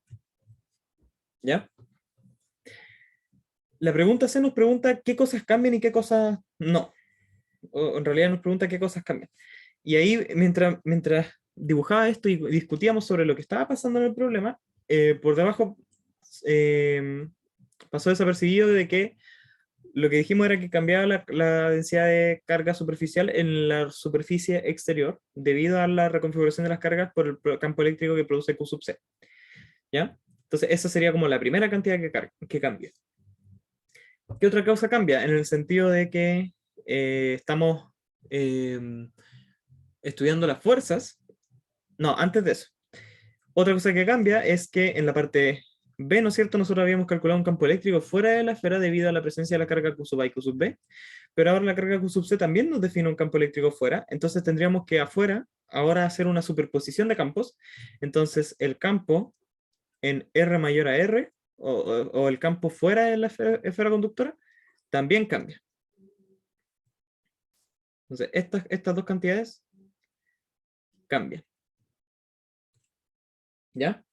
¿Ya? La pregunta C nos pregunta qué cosas cambian y qué cosas no. O en realidad nos pregunta qué cosas cambian. Y ahí, mientras dibujaba esto y discutíamos sobre lo que estaba pasando en el problema, por debajo eh, pasó desapercibido de que lo que dijimos era que cambiaba la densidad de carga superficial en la superficie exterior debido a la reconfiguración de las cargas por el campo eléctrico que produce Q sub C. ¿Ya? Entonces, esa sería como la primera cantidad que cambia. ¿Qué otra causa cambia? En el sentido de que estamos eh, estudiando las fuerzas. No, antes de eso. Otra cosa que cambia es que en la parte B, ¿no es cierto? Nosotros habíamos calculado un campo eléctrico fuera de la esfera debido a la presencia de la carga Q sub A y Q sub B, pero ahora la carga Q sub C también nos define un campo eléctrico fuera, entonces tendríamos que afuera ahora hacer una superposición de campos, entonces el campo en R mayor a R, o el campo fuera de la esfera conductora, también cambia. Entonces, estas dos cantidades cambian. ¿Ya?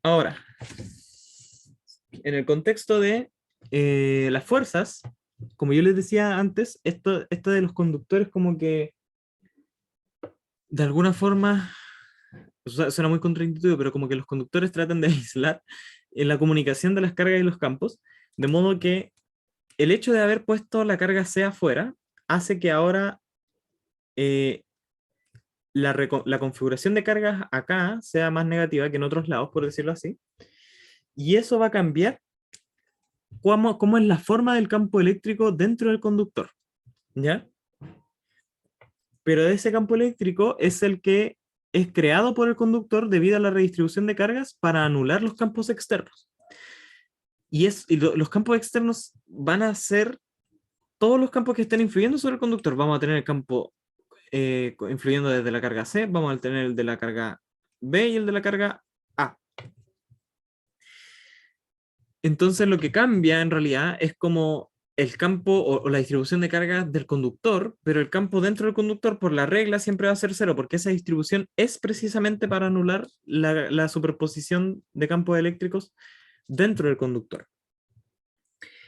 Ahora, en el contexto de las fuerzas, como yo les decía antes, esto de los conductores como que de alguna forma, suena muy contraintuitivo, pero como que los conductores tratan de aislar en la comunicación de las cargas y los campos, de modo que el hecho de haber puesto la carga C afuera hace que ahora eh, la configuración de cargas acá sea más negativa que en otros lados, por decirlo así, y eso va a cambiar cómo es la forma del campo eléctrico dentro del conductor, ¿ya? Pero ese campo eléctrico es el que es creado por el conductor debido a la redistribución de cargas para anular los campos externos. Los campos externos van a ser todos los campos que estén influyendo sobre el conductor. Vamos a tener el campo influyendo desde la carga C, vamos a tener el de la carga B y el de la carga A. Entonces lo que cambia en realidad es como el campo o la distribución de carga del conductor, pero el campo dentro del conductor por la regla siempre va a ser cero, porque esa distribución es precisamente para anular la superposición de campos eléctricos dentro del conductor.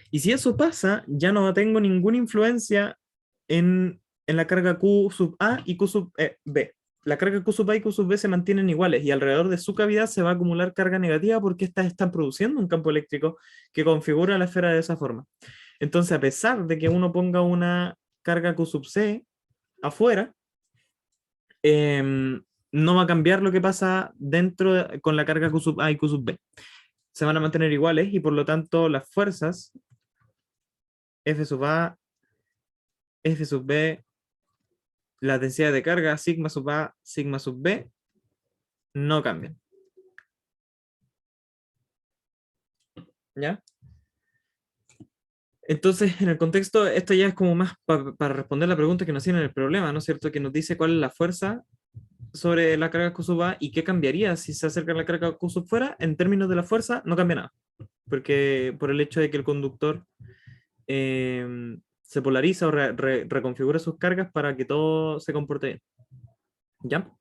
Y si eso pasa, ya no tengo ninguna influencia en la carga Q sub A y Q sub B. La carga Q sub A y Q sub B se mantienen iguales y alrededor de su cavidad se va a acumular carga negativa porque estas están produciendo un campo eléctrico que configura la esfera de esa forma. Entonces, a pesar de que uno ponga una carga Q sub C afuera, no va a cambiar lo que pasa con la carga Q sub A y Q sub B. Se van a mantener iguales y por lo tanto las fuerzas F sub A, F sub B, la densidad de carga sigma sub A, sigma sub B no cambian. ¿Ya? Entonces, en el contexto, esto ya es como más para responder la pregunta que nos tiene en el problema, ¿no es cierto? Que nos dice cuál es la fuerza sobre la carga Q sub A y qué cambiaría si se acerca la carga Q sub fuera. En términos de la fuerza, no cambia nada. Porque por el hecho de que el conductor se polariza o reconfigura sus cargas para que todo se comporte bien. ¿Ya?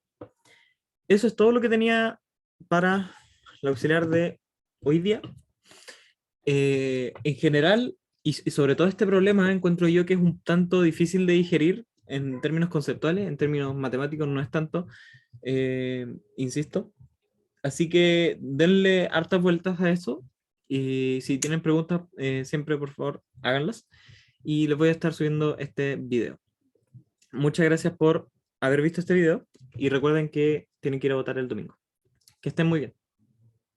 Eso es todo lo que tenía para la auxiliar de hoy día. En general, y sobre todo este problema, encuentro yo que es un tanto difícil de digerir en términos conceptuales, en términos matemáticos no es tanto, insisto. Así que denle hartas vueltas a eso y si tienen preguntas, siempre por favor háganlas y les voy a estar subiendo este video. Muchas gracias por haber visto este video y recuerden que tienen que ir a votar el domingo. Que estén muy bien.